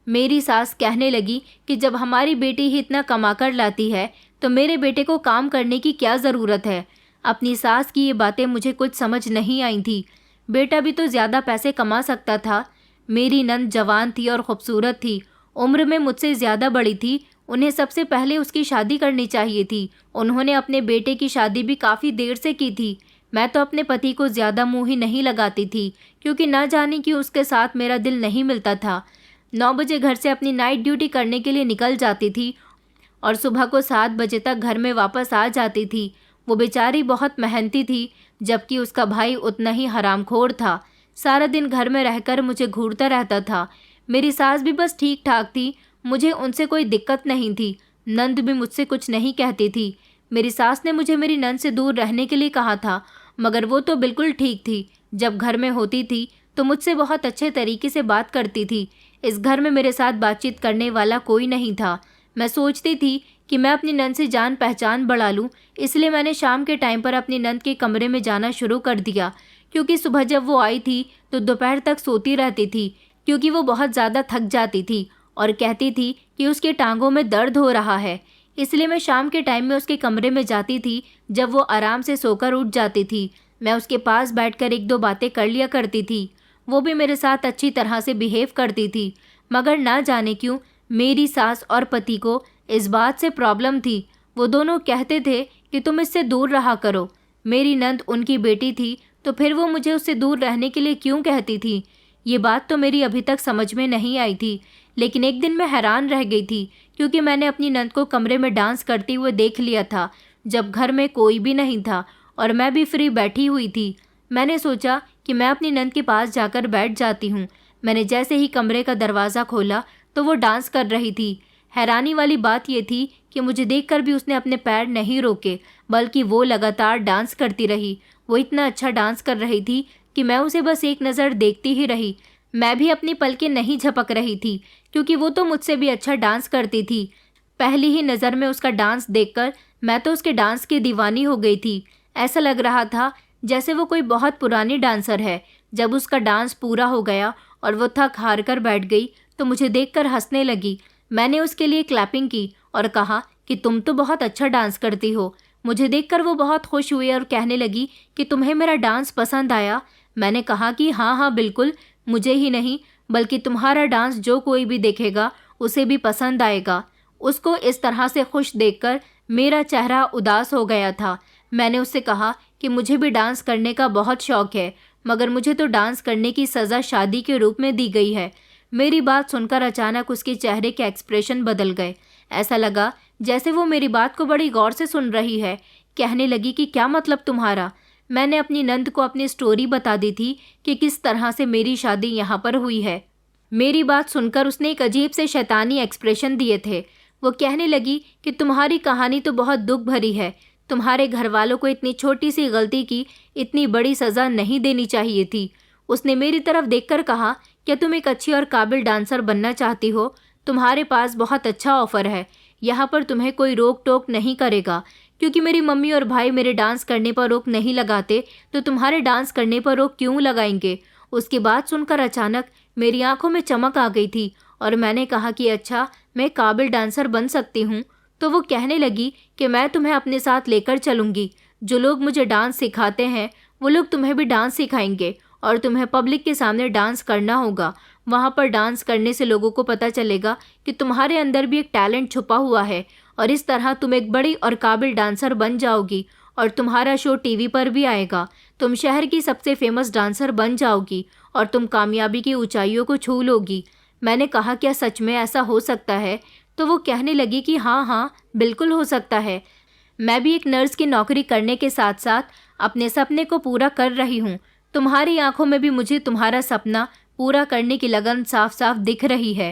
Speaker 1: मेरी सास कहने लगी कि जब हमारी बेटी ही इतना कमा कर लाती है तो मेरे बेटे को काम करने की क्या ज़रूरत है। अपनी सास की ये बातें मुझे कुछ समझ नहीं आई थी। बेटा भी तो ज़्यादा पैसे कमा सकता था। मेरी नंद जवान थी और ख़ूबसूरत थी, उम्र में मुझसे ज़्यादा बड़ी थी। उन्हें सबसे पहले उसकी शादी करनी चाहिए थी। उन्होंने अपने बेटे की शादी भी काफ़ी देर से की थी। मैं तो अपने पति को ज़्यादा मुँह ही नहीं लगाती थी क्योंकि ना जाने कि उसके साथ मेरा दिल नहीं मिलता था। 9 बजे घर से अपनी नाइट ड्यूटी करने के लिए निकल जाती थी और सुबह को 7 बजे तक घर में वापस आ जाती थी। वो बेचारी बहुत मेहनती थी, जबकि उसका भाई उतना ही हरामखोर था। सारा दिन घर में रहकर मुझे घूरता रहता था। मेरी सास भी बस ठीक ठाक थी, मुझे उनसे कोई दिक्कत नहीं थी। नंद भी मुझसे कुछ नहीं कहती थी। मेरी सास ने मुझे मेरी नंद से दूर रहने के लिए कहा था, मगर वो तो बिल्कुल ठीक थी। जब घर में होती थी तो मुझसे बहुत अच्छे तरीके से बात करती थी। इस घर में मेरे साथ बातचीत करने वाला कोई नहीं था। मैं सोचती थी कि मैं अपनी नंद से जान पहचान बढ़ा लूँ, इसलिए मैंने शाम के टाइम पर अपनी नंद के कमरे में जाना शुरू कर दिया, क्योंकि सुबह जब वो आई थी तो दोपहर तक सोती रहती थी क्योंकि वो बहुत ज़्यादा थक जाती थी और कहती थी कि उसके टांगों में दर्द हो रहा है। इसलिए मैं शाम के टाइम में उसके कमरे में जाती थी जब वो आराम से सोकर उठ जाती थी। मैं उसके पास बैठकर 1-2 बातें कर लिया करती थी। वो भी मेरे साथ अच्छी तरह से बिहेव करती थी, मगर ना जाने क्यों मेरी सास और पति को इस बात से प्रॉब्लम थी। वो दोनों कहते थे कि तुम इससे दूर रहा करो। मेरी नंद उनकी बेटी थी तो फिर वो मुझे उससे दूर रहने के लिए क्यों कहती थी। ये बात तो मेरी अभी तक समझ में नहीं आई थी, लेकिन एक दिन मैं हैरान रह गई थी क्योंकि मैंने अपनी नंद को कमरे में डांस करते हुए देख लिया था जब घर में कोई भी नहीं था और मैं भी फ्री बैठी हुई थी। मैंने सोचा कि मैं अपनी नंद के पास जाकर बैठ जाती हूँ। मैंने जैसे ही कमरे का दरवाज़ा खोला तो वो डांस कर रही थी। हैरानी वाली बात ये थी कि मुझे देखकर भी उसने अपने पैर नहीं रोके, बल्कि वो लगातार डांस करती रही। वो इतना अच्छा डांस कर रही थी कि मैं उसे बस एक नज़र देखती ही रही। मैं भी अपनी पलकें नहीं झपक रही थी क्योंकि वो तो मुझसे भी अच्छा डांस करती थी। पहली ही नज़र में उसका डांस देखकर मैं तो उसके डांस की दीवानी हो गई थी। ऐसा लग रहा था जैसे वो कोई बहुत पुरानी डांसर है। जब उसका डांस पूरा हो गया और वो थक हार कर बैठ गई तो मुझे देखकर हंसने लगी। मैंने उसके लिए क्लैपिंग की और कहा कि तुम तो बहुत अच्छा डांस करती हो। मुझे देखकर वो बहुत खुश हुई और कहने लगी कि तुम्हें मेरा डांस पसंद आया। मैंने कहा कि हाँ हाँ बिल्कुल, मुझे ही नहीं बल्कि तुम्हारा डांस जो कोई भी देखेगा उसे भी पसंद आएगा। उसको इस तरह से खुश देखकर मेरा चेहरा उदास हो गया था। मैंने उससे कहा कि मुझे भी डांस करने का बहुत शौक है, मगर मुझे तो डांस करने की सज़ा शादी के रूप में दी गई है। मेरी बात सुनकर अचानक उसके चेहरे के एक्सप्रेशन बदल गए। ऐसा लगा जैसे वो मेरी बात को बड़ी गौर से सुन रही है। कहने लगी कि क्या मतलब तुम्हारा? मैंने अपनी नंद को अपनी स्टोरी बता दी थी कि किस तरह से मेरी शादी यहाँ पर हुई है। मेरी बात सुनकर उसने एक अजीब से शैतानी एक्सप्रेशन दिए थे। वो कहने लगी कि तुम्हारी कहानी तो बहुत दुख भरी है। तुम्हारे घर वालों को इतनी छोटी सी गलती की इतनी बड़ी सज़ा नहीं देनी चाहिए थी। उसने मेरी तरफ देखकर कहा, क्या तुम एक अच्छी और काबिल डांसर बनना चाहती हो? तुम्हारे पास बहुत अच्छा ऑफ़र है। यहाँ पर तुम्हें कोई रोक टोक नहीं करेगा, क्योंकि मेरी मम्मी और भाई मेरे डांस करने पर रोक नहीं लगाते तो तुम्हारे डांस करने पर रोक क्यों लगाएंगे? उसकी बात सुनकर अचानक मेरी आंखों में चमक आ गई थी और मैंने कहा कि अच्छा, मैं काबिल डांसर बन सकती हूँ। तो वो कहने लगी कि मैं तुम्हें अपने साथ लेकर चलूँगी। जो लोग मुझे डांस सिखाते हैं वो लोग तुम्हें भी डांस सिखाएंगे और तुम्हें पब्लिक के सामने डांस करना होगा। वहाँ पर डांस करने से लोगों को पता चलेगा कि तुम्हारे अंदर भी एक टैलेंट छुपा हुआ है और इस तरह तुम एक बड़ी और काबिल डांसर बन जाओगी और तुम्हारा शो टीवी पर भी आएगा। तुम शहर की सबसे फेमस डांसर बन जाओगी और तुम कामयाबी की ऊंचाइयों को छू लोगी। मैंने कहा, क्या सच में ऐसा हो सकता है? तो वो कहने लगी कि हाँ हाँ बिल्कुल हो सकता है। मैं भी एक नर्स की नौकरी करने के साथ साथ अपने सपने को पूरा कर रही हूँ। तुम्हारी आंखों में भी मुझे तुम्हारा सपना पूरा करने की लगन साफ साफ दिख रही है।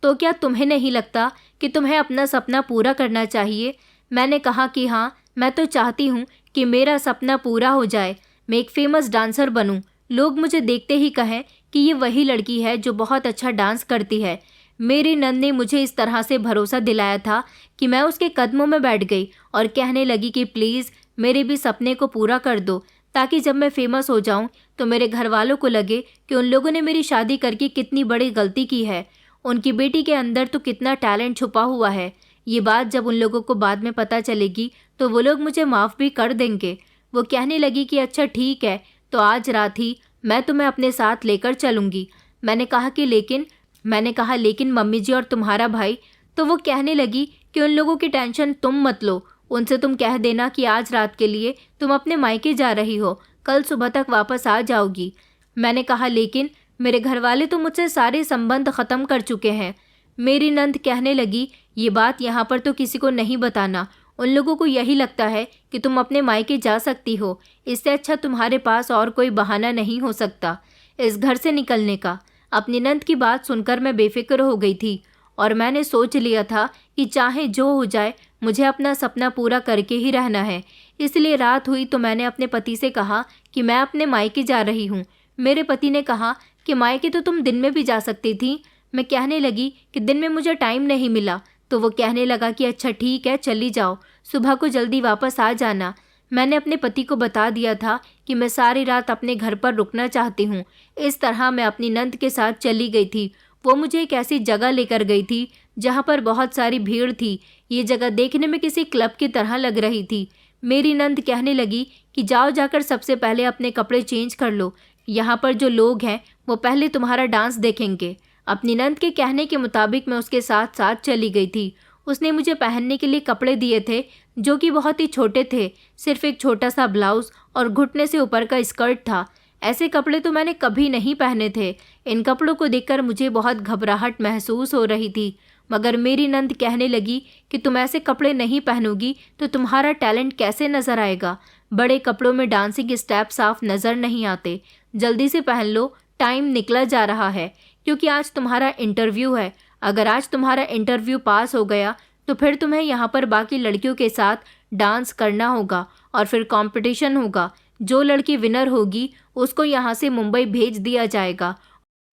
Speaker 1: तो क्या तुम्हें नहीं लगता कि तुम्हें अपना सपना पूरा करना चाहिए? मैंने कहा कि हाँ, मैं तो चाहती हूँ कि मेरा सपना पूरा हो जाए। मैं एक फेमस डांसर बनूँ, लोग मुझे देखते ही कहें कि ये वही लड़की है जो बहुत अच्छा डांस करती है। मेरी नंद ने मुझे इस तरह से भरोसा दिलाया था कि मैं उसके कदमों में बैठ गई और कहने लगी कि प्लीज़ मेरे भी सपने को पूरा कर दो, ताकि जब मैं फेमस हो जाऊं तो मेरे घर वालों को लगे कि उन लोगों ने मेरी शादी करके कितनी बड़ी गलती की है। उनकी बेटी के अंदर तो कितना टैलेंट छुपा हुआ है। ये बात जब उन लोगों को बाद में पता चलेगी तो वो लोग मुझे माफ़ भी कर देंगे। वो कहने लगी कि अच्छा ठीक है, तो आज रात ही मैं तुम्हें अपने साथ लेकर चलूँगी। मैंने कहा लेकिन मम्मी जी और तुम्हारा भाई? तो वो कहने लगी कि उन लोगों की टेंशन तुम मत लो। उनसे तुम कह देना कि आज रात के लिए तुम अपने मायके जा रही हो, कल सुबह तक वापस आ जाओगी। मैंने कहा लेकिन मेरे घर वाले तो मुझसे सारे संबंध ख़त्म कर चुके हैं। मेरी नंद कहने लगी, ये बात यहाँ पर तो किसी को नहीं बताना। उन लोगों को यही लगता है कि तुम अपने मायके जा सकती हो। इससे अच्छा तुम्हारे पास और कोई बहाना नहीं हो सकता इस घर से निकलने का। अपनी नंद की बात सुनकर मैं बेफिक्र हो गई थी और मैंने सोच लिया था कि चाहे जो हो जाए मुझे अपना सपना पूरा करके ही रहना है। इसलिए रात हुई तो मैंने अपने पति से कहा कि मैं अपने मायके जा रही हूँ। मेरे पति ने कहा कि मायके तो तुम दिन में भी जा सकती थी। मैं कहने लगी कि दिन में मुझे टाइम नहीं मिला। तो वो कहने लगा कि अच्छा ठीक है, चली जाओ, सुबह को जल्दी वापस आ जाना। मैंने अपने पति को बता दिया था कि मैं सारी रात अपने घर पर रुकना चाहती हूँ। इस तरह मैं अपनी नंद के साथ चली गई थी। वो मुझे एक ऐसी जगह लेकर गई थी जहाँ पर बहुत सारी भीड़ थी। ये जगह देखने में किसी क्लब की तरह लग रही थी। मेरी नंद कहने लगी कि जाओ जाकर सबसे पहले अपने कपड़े चेंज कर लो। यहाँ पर जो लोग हैं वो पहले तुम्हारा डांस देखेंगे। अपनी नंद के कहने के मुताबिक मैं उसके साथ साथ चली गई थी। उसने मुझे पहनने के लिए कपड़े दिए थे जो कि बहुत ही छोटे थे। सिर्फ एक छोटा सा ब्लाउज़ और घुटने से ऊपर का स्कर्ट था। ऐसे कपड़े तो मैंने कभी नहीं पहने थे। इन कपड़ों को देखकर मुझे बहुत घबराहट महसूस हो रही थी। मगर मेरी नंद कहने लगी कि तुम ऐसे कपड़े नहीं पहनोगी तो तुम्हारा टैलेंट कैसे नज़र आएगा? बड़े कपड़ों में डांसिंग स्टेप साफ नज़र नहीं आते। जल्दी से पहन लो, टाइम निकला जा रहा है, क्योंकि आज तुम्हारा इंटरव्यू है। अगर आज तुम्हारा इंटरव्यू पास हो गया तो फिर तुम्हें यहाँ पर बाकी लड़कियों के साथ डांस करना होगा और फिर कंपटीशन होगा। जो लड़की विनर होगी उसको यहाँ से मुंबई भेज दिया जाएगा।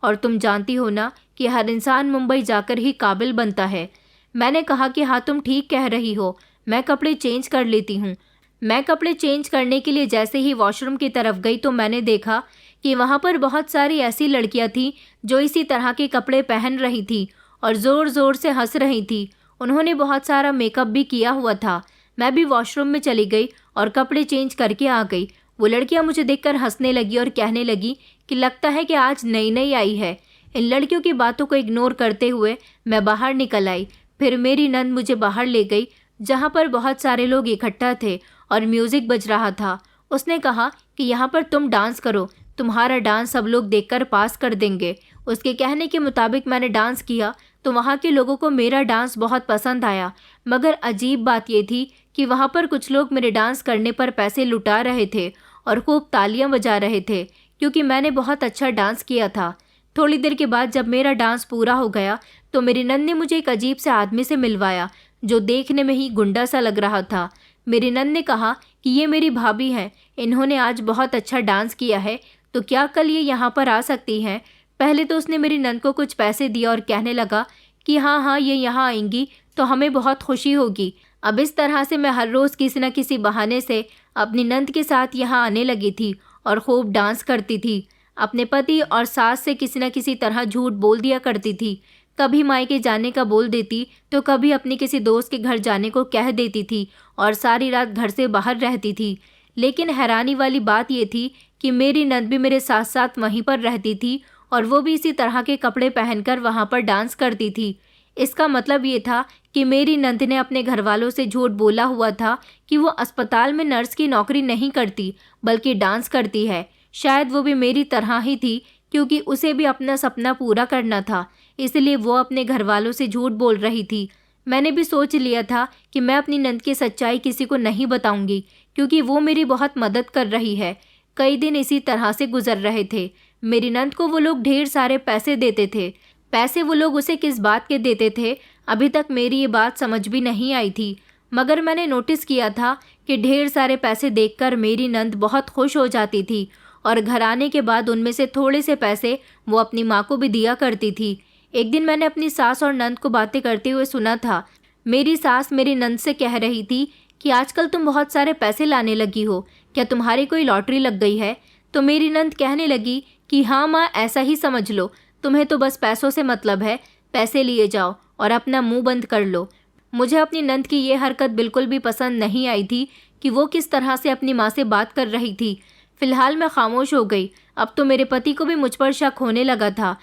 Speaker 1: और तुम जानती हो ना कि हर इंसान मुंबई जाकर ही काबिल बनता है। मैंने कहा कि हाँ, तुम ठीक कह रही हो, मैं कपड़े चेंज कर लेती हूँ। मैं कपड़े चेंज करने के लिए जैसे ही वॉशरूम की तरफ गई तो मैंने देखा कि वहाँ पर बहुत सारी ऐसी लड़कियाँ थीं जो इसी तरह के कपड़े पहन रही थी और ज़ोर ज़ोर से हंस रही थी। उन्होंने बहुत सारा मेकअप भी किया हुआ था। मैं भी वॉशरूम में चली गई और कपड़े चेंज करके आ गई। वो लड़कियाँ मुझे देखकर हंसने लगी और कहने लगी कि लगता है कि आज नई नई आई है। इन लड़कियों की बातों को इग्नोर करते हुए मैं बाहर निकल आई। फिर मेरी नंद मुझे बाहर ले गई जहाँ पर बहुत सारे लोग इकट्ठा थे और म्यूज़िक बज रहा था। उसने कहा कि यहाँ पर तुम डांस करो, तुम्हारा डांस सब लोग देखकर पास कर देंगे। उसके कहने के मुताबिक मैंने डांस किया तो वहाँ के लोगों को मेरा डांस बहुत पसंद आया। मगर अजीब बात ये थी कि वहाँ पर कुछ लोग मेरे डांस करने पर पैसे लुटा रहे थे और खूब तालियां बजा रहे थे क्योंकि मैंने बहुत अच्छा डांस किया था। थोड़ी देर के बाद जब मेरा डांस पूरा हो गया तो मेरी नंद ने मुझे एक अजीब से आदमी से मिलवाया जो देखने में ही गुंडा सा लग रहा था। मेरी नंद ने कहा कि ये मेरी भाभी हैं, इन्होंने आज बहुत अच्छा डांस किया है तो क्या कल ये यहाँ पर आ सकती हैं। पहले तो उसने मेरी नंद को कुछ पैसे दिए और कहने लगा कि हाँ हाँ ये यहाँ आएंगी तो हमें बहुत खुशी होगी। अब इस तरह से मैं हर रोज़ किसी न किसी बहाने से अपनी नंद के साथ यहाँ आने लगी थी और खूब डांस करती थी। अपने पति और सास से किसी न किसी तरह झूठ बोल दिया करती थी। कभी मायके जाने का बोल देती तो कभी अपनी किसी दोस्त के घर जाने को कह देती थी और सारी रात घर से बाहर रहती थी। लेकिन हैरानी वाली बात ये थी कि मेरी नंद भी मेरे साथ साथ वहीं पर रहती थी और वो भी इसी तरह के कपड़े पहनकर वहाँ पर डांस करती थी। इसका मतलब ये था कि मेरी नंद ने अपने घर वालों से झूठ बोला हुआ था कि वो अस्पताल में नर्स की नौकरी नहीं करती बल्कि डांस करती है। शायद वो भी मेरी तरह ही थी क्योंकि उसे भी अपना सपना पूरा करना था, इसलिए वो अपने घर वालों से झूठ बोल रही थी। मैंने भी सोच लिया था कि मैं अपनी नंद की सच्चाई किसी को नहीं बताऊंगी क्योंकि वो मेरी बहुत मदद कर रही है। कई दिन इसी तरह से गुजर रहे थे। मेरी नंद को वो लोग ढेर सारे पैसे देते थे। पैसे वो लोग उसे किस बात के देते थे अभी तक मेरी ये बात समझ भी नहीं आई थी, मगर मैंने नोटिस किया था कि ढेर सारे पैसे देखकर मेरी नंद बहुत खुश हो जाती थी और घर आने के बाद उनमें से थोड़े से पैसे वो अपनी माँ को भी दिया करती थी। एक दिन मैंने अपनी सास और नंद को बातें करते हुए सुना था। मेरी सास मेरी नंद से कह रही थी कि आजकल तुम बहुत सारे पैसे लाने लगी हो, क्या तुम्हारी कोई लॉटरी लग गई है? तो मेरी नंद कहने लगी कि हाँ माँ, ऐसा ही समझ लो, तुम्हें तो बस पैसों से मतलब है, पैसे लिए जाओ और अपना मुंह बंद कर लो। मुझे अपनी नंद की ये हरकत बिल्कुल भी पसंद नहीं आई थी कि वो किस तरह से अपनी माँ से बात कर रही थी। फिलहाल मैं खामोश हो गई। अब तो मेरे पति को भी मुझ पर शक होने लगा था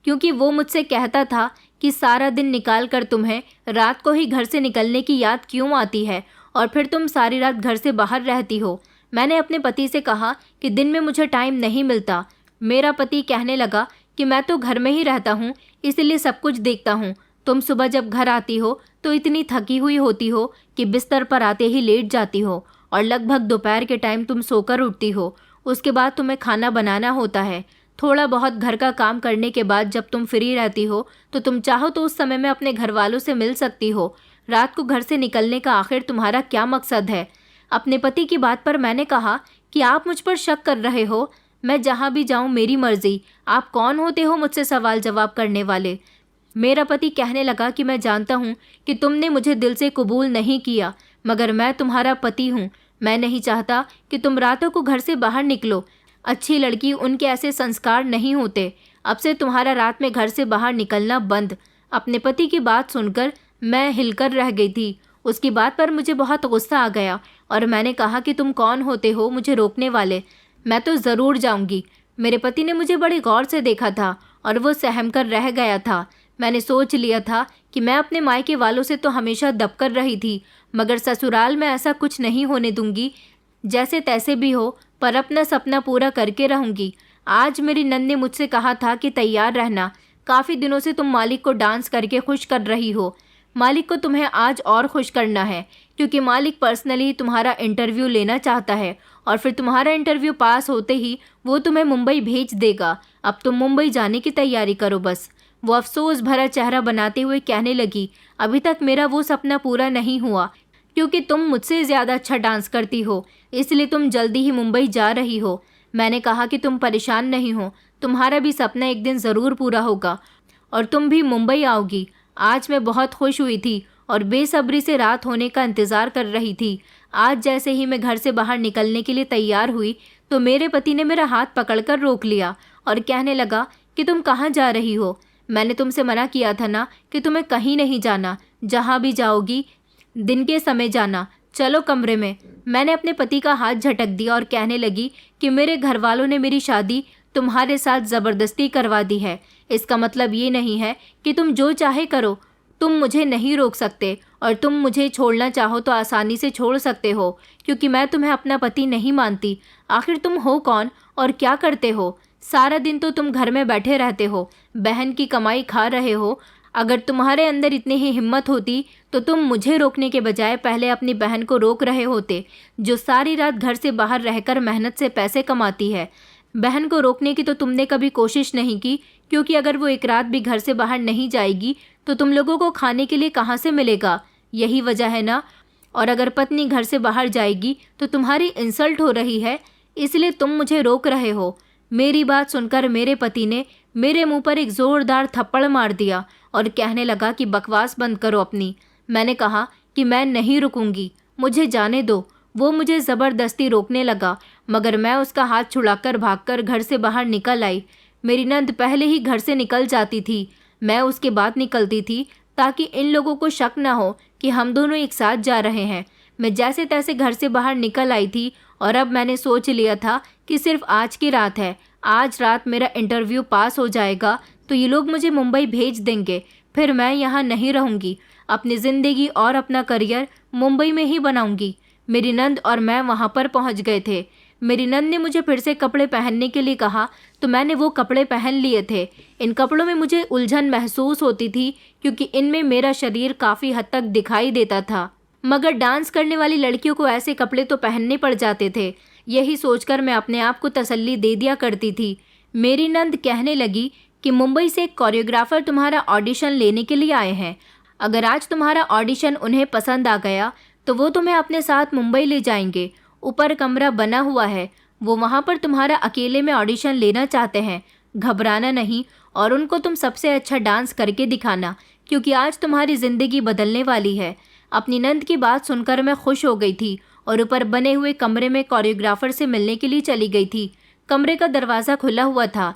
Speaker 1: क्योंकि वो मुझसे कहता था कि सारा दिन निकाल कर तुम्हें रात को ही घर से निकलने की याद क्यों आती है और फिर तुम सारी रात घर से बाहर रहती हो। मैंने अपने पति से कहा कि दिन में मुझे टाइम नहीं मिलता। मेरा पति कहने लगा कि मैं तो घर में ही रहता हूँ, इसलिए सब कुछ देखता हूँ। तुम सुबह जब घर आती हो तो इतनी थकी हुई होती हो कि बिस्तर पर आते ही लेट जाती हो और लगभग दोपहर के टाइम तुम सोकर उठती हो। उसके बाद तुम्हें खाना बनाना होता है। थोड़ा बहुत घर का काम करने के बाद जब तुम फ्री रहती हो तो तुम चाहो तो उस समय में अपने घर वालों से मिल सकती हो। रात को घर से निकलने का आखिर तुम्हारा क्या मकसद है? अपने पति की बात पर मैंने कहा कि आप मुझ पर शक कर रहे हो, मैं जहाँ भी जाऊँ मेरी मर्जी, आप कौन होते हो मुझसे सवाल जवाब करने वाले? मेरा पति कहने लगा कि मैं जानता हूँ कि तुमने मुझे दिल से कबूल नहीं किया, मगर मैं तुम्हारा पति हूँ। मैं नहीं चाहता कि तुम रातों को घर से बाहर निकलो। अच्छी लड़की उनके ऐसे संस्कार नहीं होते। अब से तुम्हारा रात में घर से बाहर निकलना बंद। अपने पति की बात सुनकर मैं हिलकर रह गई थी। उसकी बात पर मुझे बहुत गुस्सा आ गया और मैंने कहा कि तुम कौन होते हो मुझे रोकने वाले? मैं तो ज़रूर जाऊंगी। मेरे पति ने मुझे बड़ी गौर से देखा था और वो सहम कर रह गया था। मैंने सोच लिया था कि मैं अपने मायके वालों से तो हमेशा दबकर रही थी, मगर ससुराल में ऐसा कुछ नहीं होने दूंगी। जैसे तैसे भी हो, पर अपना सपना पूरा करके रहूंगी। आज मेरी नंद ने मुझसे कहा था कि तैयार रहना, काफ़ी दिनों से तुम मालिक को डांस करके खुश कर रही हो। मालिक को तुम्हें आज और खुश करना है क्योंकि मालिक पर्सनली तुम्हारा इंटरव्यू लेना चाहता है और फिर तुम्हारा इंटरव्यू पास होते ही वो तुम्हें मुंबई भेज देगा। अब तुम मुंबई जाने की तैयारी करो बस। वो अफसोस भरा चेहरा बनाते हुए कहने लगी, अभी तक मेरा वो सपना पूरा नहीं हुआ क्योंकि तुम मुझसे ज़्यादा अच्छा डांस करती हो, इसलिए तुम जल्दी ही मुंबई जा रही हो। मैंने कहा कि तुम परेशान नहीं हो, तुम्हारा भी सपना एक दिन ज़रूर पूरा होगा और तुम भी मुंबई आओगी। आज मैं बहुत खुश हुई थी और बेसब्री से रात होने का इंतज़ार कर रही थी। आज जैसे ही मैं घर से बाहर निकलने के लिए तैयार हुई तो मेरे पति ने मेरा हाथ पकड़कर रोक लिया और कहने लगा कि तुम कहाँ जा रही हो? मैंने तुमसे मना किया था ना कि तुम्हें कहीं नहीं जाना, जहाँ भी जाओगी दिन के समय जाना, चलो कमरे में। मैंने अपने पति का हाथ झटक दिया और कहने लगी कि मेरे घर वालों ने मेरी शादी तुम्हारे साथ ज़बरदस्ती करवा दी है। इसका मतलब ये नहीं है कि तुम जो चाहे करो, तुम मुझे नहीं रोक सकते, और तुम मुझे छोड़ना चाहो तो आसानी से छोड़ सकते हो, क्योंकि मैं तुम्हें अपना पति नहीं मानती। आखिर तुम हो कौन और क्या करते हो? सारा दिन तो तुम घर में बैठे रहते हो, बहन की कमाई खा रहे हो। अगर तुम्हारे अंदर इतनी ही हिम्मत होती तो तुम मुझे रोकने के बजाय पहले अपनी बहन को रोक रहे होते, जो सारी रात घर से बाहर रहकर मेहनत से पैसे कमाती है। बहन को रोकने की तो तुमने कभी कोशिश नहीं की, क्योंकि अगर वो एक रात भी घर से बाहर नहीं जाएगी तो तुम लोगों को खाने के लिए कहाँ से मिलेगा? यही वजह है ना। और अगर पत्नी घर से बाहर जाएगी तो तुम्हारी इंसल्ट हो रही है, इसलिए तुम मुझे रोक रहे हो। मेरी बात सुनकर मेरे पति ने मेरे मुंह पर एक ज़ोरदार थप्पड़ मार दिया और कहने लगा कि बकवास बंद करो अपनी। मैंने कहा कि मैं नहीं रुकूंगी, मुझे जाने दो। वो मुझे ज़बरदस्ती रोकने लगा, मगर मैं उसका हाथ छुड़ाकर भागकर घर से बाहर निकल आई। मेरी नंद पहले ही घर से निकल जाती थी, मैं उसके बाद निकलती थी ताकि इन लोगों को शक न हो कि हम दोनों एक साथ जा रहे हैं। मैं जैसे तैसे घर से बाहर निकल आई थी और अब मैंने सोच लिया था कि सिर्फ आज की रात है, आज रात मेरा इंटरव्यू पास हो जाएगा तो ये लोग मुझे मुंबई भेज देंगे, फिर मैं यहाँ नहीं रहूँगी, अपनी ज़िंदगी और अपना करियर मुंबई में ही बनाऊँगी। मेरी नंद और मैं वहाँ पर पहुँच गए थे। मेरी नंद ने मुझे फिर से कपड़े पहनने के लिए कहा तो मैंने वो कपड़े पहन लिए थे। इन कपड़ों में मुझे उलझन महसूस होती थी, क्योंकि इनमें मेरा शरीर काफ़ी हद तक दिखाई देता था, मगर डांस करने वाली लड़कियों को ऐसे कपड़े तो पहनने पड़ जाते थे। यही सोचकर मैं अपने आप को तसल्ली दे दिया करती थी। मेरी नंद कहने लगी कि मुंबई से एक कोरियोग्राफर तुम्हारा ऑडिशन लेने के लिए आए हैं। अगर आज तुम्हारा ऑडिशन उन्हें पसंद आ गया तो वो तुम्हें अपने साथ मुंबई ले जाएंगे। ऊपर कमरा बना हुआ है, वो वहाँ पर तुम्हारा अकेले में ऑडिशन लेना चाहते हैं। घबराना नहीं और उनको तुम सबसे अच्छा डांस करके दिखाना, क्योंकि आज तुम्हारी ज़िंदगी बदलने वाली है। अपनी नंद की बात सुनकर मैं खुश हो गई थी और ऊपर बने हुए कमरे में कोरियोग्राफर से मिलने के लिए चली गई थी। कमरे का दरवाज़ा खुला हुआ था।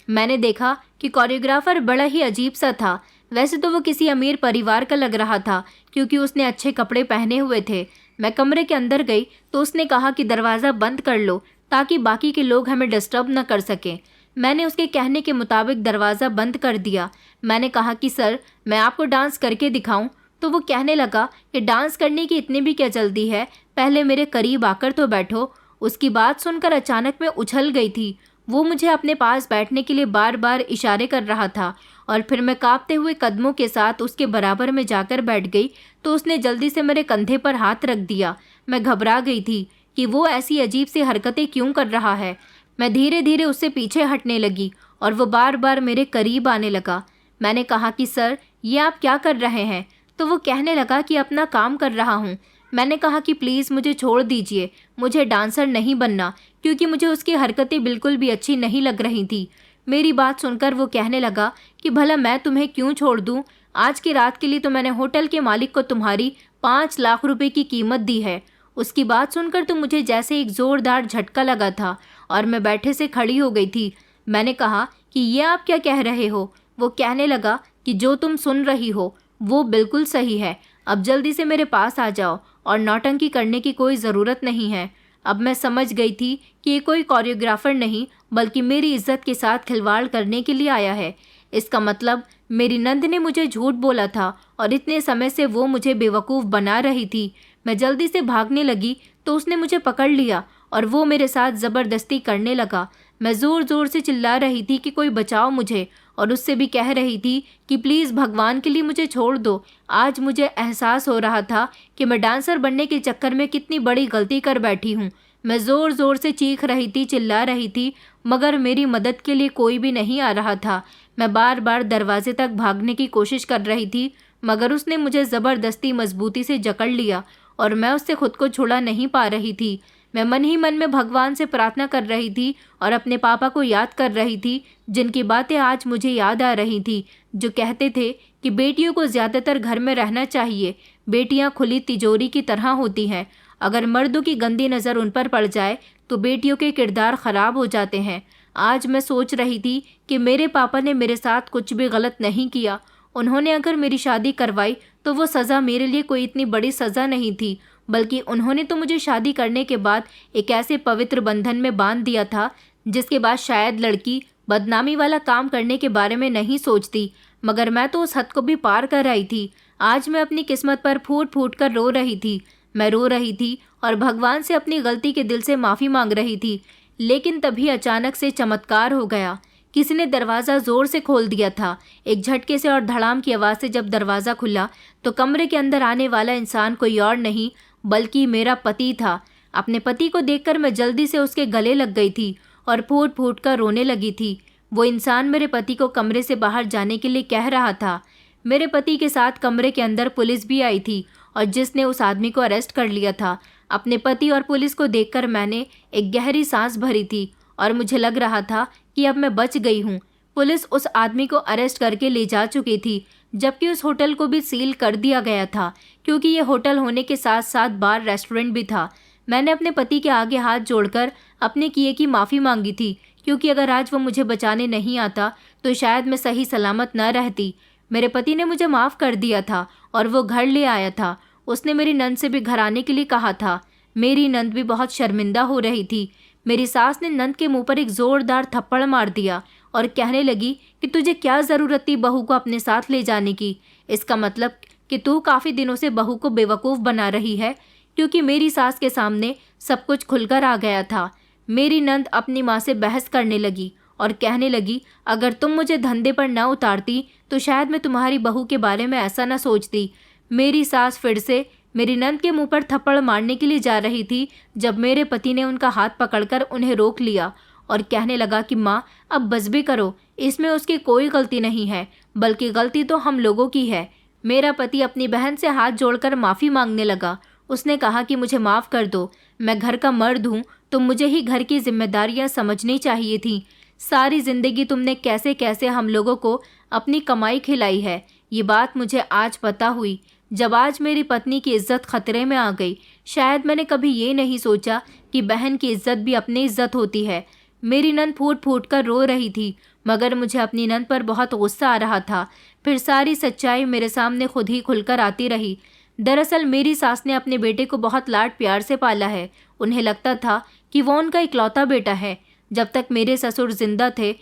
Speaker 1: मैंने देखा कि कोरियोग्राफर बड़ा ही अजीब सा था। वैसे तो वो किसी अमीर परिवार का लग रहा था, क्योंकि उसने अच्छे कपड़े पहने हुए थे। मैं कमरे के अंदर गई तो उसने कहा कि दरवाज़ा बंद कर लो ताकि बाकी के लोग हमें डिस्टर्ब न कर सकें। मैंने उसके कहने के मुताबिक दरवाज़ा बंद कर दिया। मैंने कहा कि सर, मैं आपको डांस करके दिखाऊं? तो वो कहने लगा कि डांस करने की इतनी भी क्या जल्दी है, पहले मेरे करीब आकर तो बैठो। उसकी बात सुनकर अचानक मैं उछल गई थी। वो मुझे अपने पास बैठने के लिए बार बार इशारे कर रहा था और फिर मैं कांपते हुए कदमों के साथ उसके बराबर में जाकर बैठ गई तो उसने जल्दी से मेरे कंधे पर हाथ रख दिया। मैं घबरा गई थी कि वो ऐसी अजीब सी हरकतें क्यों कर रहा है। मैं धीरे धीरे उससे पीछे हटने लगी और वो बार बार मेरे करीब आने लगा। मैंने कहा कि सर, ये आप क्या कर रहे हैं? तो वो कहने लगा कि अपना काम कर रहा हूँ। मैंने कहा कि प्लीज़ मुझे छोड़ दीजिए, मुझे डांसर नहीं बनना, क्योंकि मुझे उसकी हरकतें बिल्कुल भी अच्छी नहीं लग रही थी। मेरी बात सुनकर वो कहने लगा कि भला मैं तुम्हें क्यों छोड़ दूँ? आज की रात के लिए तो मैंने होटल के मालिक को तुम्हारी 5 लाख रुपए की कीमत दी है। उसकी बात सुनकर तो मुझे जैसे एक ज़ोरदार झटका लगा था और मैं बैठे से खड़ी हो गई थी। मैंने कहा कि ये आप क्या कह रहे हो? वो कहने लगा कि जो तुम सुन रही हो वो बिल्कुल सही है। अब जल्दी से मेरे पास आ जाओ और नौटंकी करने की कोई ज़रूरत नहीं है। अब मैं समझ गई थी कि ये कोई कोरियोग्राफर नहीं बल्कि मेरी इज्जत के साथ खिलवाड़ करने के लिए आया है। इसका मतलब मेरी नंद ने मुझे झूठ बोला था और इतने समय से वो मुझे बेवकूफ़ बना रही थी। मैं जल्दी से भागने लगी तो उसने मुझे पकड़ लिया और वो मेरे साथ ज़बरदस्ती करने लगा। मैं ज़ोर ज़ोर से चिल्ला रही थी कि कोई बचाओ मुझे, और उससे भी कह रही थी कि प्लीज़ भगवान के लिए मुझे छोड़ दो। आज मुझे एहसास हो रहा था कि मैं डांसर बनने के चक्कर में कितनी बड़ी गलती कर बैठी हूँ। मैं ज़ोर ज़ोर से चीख रही थी, चिल्ला रही थी, मगर मेरी मदद के लिए कोई भी नहीं आ रहा था। मैं बार बार दरवाजे तक भागने की कोशिश कर रही थी, मगर उसने मुझे ज़बरदस्ती मजबूती से जकड़ लिया और मैं उससे खुद को छुड़ा नहीं पा रही थी। मैं मन ही मन में भगवान से प्रार्थना कर रही थी और अपने पापा को याद कर रही थी, जिनकी बातें आज मुझे याद आ रही थी, जो कहते थे कि बेटियों को ज़्यादातर घर में रहना चाहिए। बेटियां खुली तिजोरी की तरह होती हैं, अगर मर्दों की गंदी नज़र उन पर पड़ जाए तो बेटियों के किरदार ख़राब हो जाते हैं। आज मैं सोच रही थी कि मेरे पापा ने मेरे साथ कुछ भी गलत नहीं किया। उन्होंने अगर मेरी शादी करवाई तो वो सज़ा मेरे लिए कोई इतनी बड़ी सज़ा नहीं थी, बल्कि उन्होंने तो मुझे शादी करने के बाद एक ऐसे पवित्र बंधन में बांध दिया था जिसके बाद शायद लड़की बदनामी वाला काम करने के बारे में नहीं सोचती। मगर मैं तो उस हद को भी पार कर आई थी। आज मैं अपनी किस्मत पर फूट फूट कर रो रही थी। मैं रो रही थी और भगवान से अपनी गलती के दिल से माफ़ी मांग रही थी। लेकिन तभी अचानक से चमत्कार हो गया। किसी ने दरवाज़ा ज़ोर से खोल दिया था। एक झटके से और धड़ाम की आवाज़ से जब दरवाज़ा खुला तो कमरे के अंदर आने वाला इंसान कोई और नहीं बल्कि मेरा पति था। अपने पति को देखकर मैं जल्दी से उसके गले लग गई थी और फूट फूट कर रोने लगी थी। वो इंसान मेरे पति को कमरे से बाहर जाने के लिए कह रहा था। मेरे पति के साथ कमरे के अंदर पुलिस भी आई थी और जिसने उस आदमी को अरेस्ट कर लिया था। अपने पति और पुलिस को देखकर मैंने एक गहरी सांस भरी थी और मुझे लग रहा था कि अब मैं बच गई हूँ। पुलिस उस आदमी को अरेस्ट करके ले जा चुकी थी, जबकि उस होटल को भी सील कर दिया गया था, क्योंकि ये होटल होने के साथ साथ बार रेस्टोरेंट भी था। मैंने अपने पति के आगे हाथ जोड़कर अपने किए की माफ़ी मांगी थी, क्योंकि अगर आज वो मुझे बचाने नहीं आता तो शायद मैं सही सलामत न रहती। मेरे पति ने मुझे माफ़ कर दिया था और वो घर ले आया था। उसने मेरी नंद से भी घर आने के लिए कहा था। मेरी नंद भी बहुत शर्मिंदा हो रही थी। मेरी सास ने नंद के मुंह पर एक ज़ोरदार थप्पड़ मार दिया और कहने लगी कि तुझे क्या ज़रूरत थी बहू को अपने साथ ले जाने की। इसका मतलब कि तू काफ़ी दिनों से बहू को बेवकूफ़ बना रही है। क्योंकि मेरी सास के सामने सब कुछ खुलकर आ गया था। मेरी नंद अपनी माँ से बहस करने लगी और कहने लगी, अगर तुम मुझे धंधे पर न उतारती तो शायद मैं तुम्हारी बहू के बारे में ऐसा न सोचती। मेरी सास फिर से मेरी नंद के मुंह पर थप्पड़ मारने के लिए जा रही थी जब मेरे पति ने उनका हाथ पकड़कर उन्हें रोक लिया और कहने लगा कि माँ, अब बस भी करो, इसमें उसकी कोई गलती नहीं है, बल्कि गलती तो हम लोगों की है। मेरा पति अपनी बहन से हाथ जोड़कर माफ़ी मांगने लगा। उसने कहा कि मुझे माफ़ कर दो, मैं घर का मर्द हूँ तो मुझे ही घर की जिम्मेदारियाँ समझनी चाहिए थी। सारी ज़िंदगी तुमने कैसे कैसे हम लोगों को अपनी कमाई खिलाई है, ये बात मुझे आज पता हुई, जब आज मेरी पत्नी की इज्जत खतरे में आ गई। शायद मैंने कभी ये नहीं सोचा कि बहन की इज्जत भी अपनी इज्जत होती है। मेरी नंद फूट फूट कर रो रही थी, मगर मुझे अपनी नंद पर बहुत गुस्सा आ रहा था। फिर सारी सच्चाई मेरे सामने खुद ही खुलकर आती रही। दरअसल मेरी सास ने अपने बेटे को बहुत लाड प्यार से पाला है। उन्हें लगता था कि वो उनका इकलौता बेटा है। जब तक मेरे ससुर जिंदा थे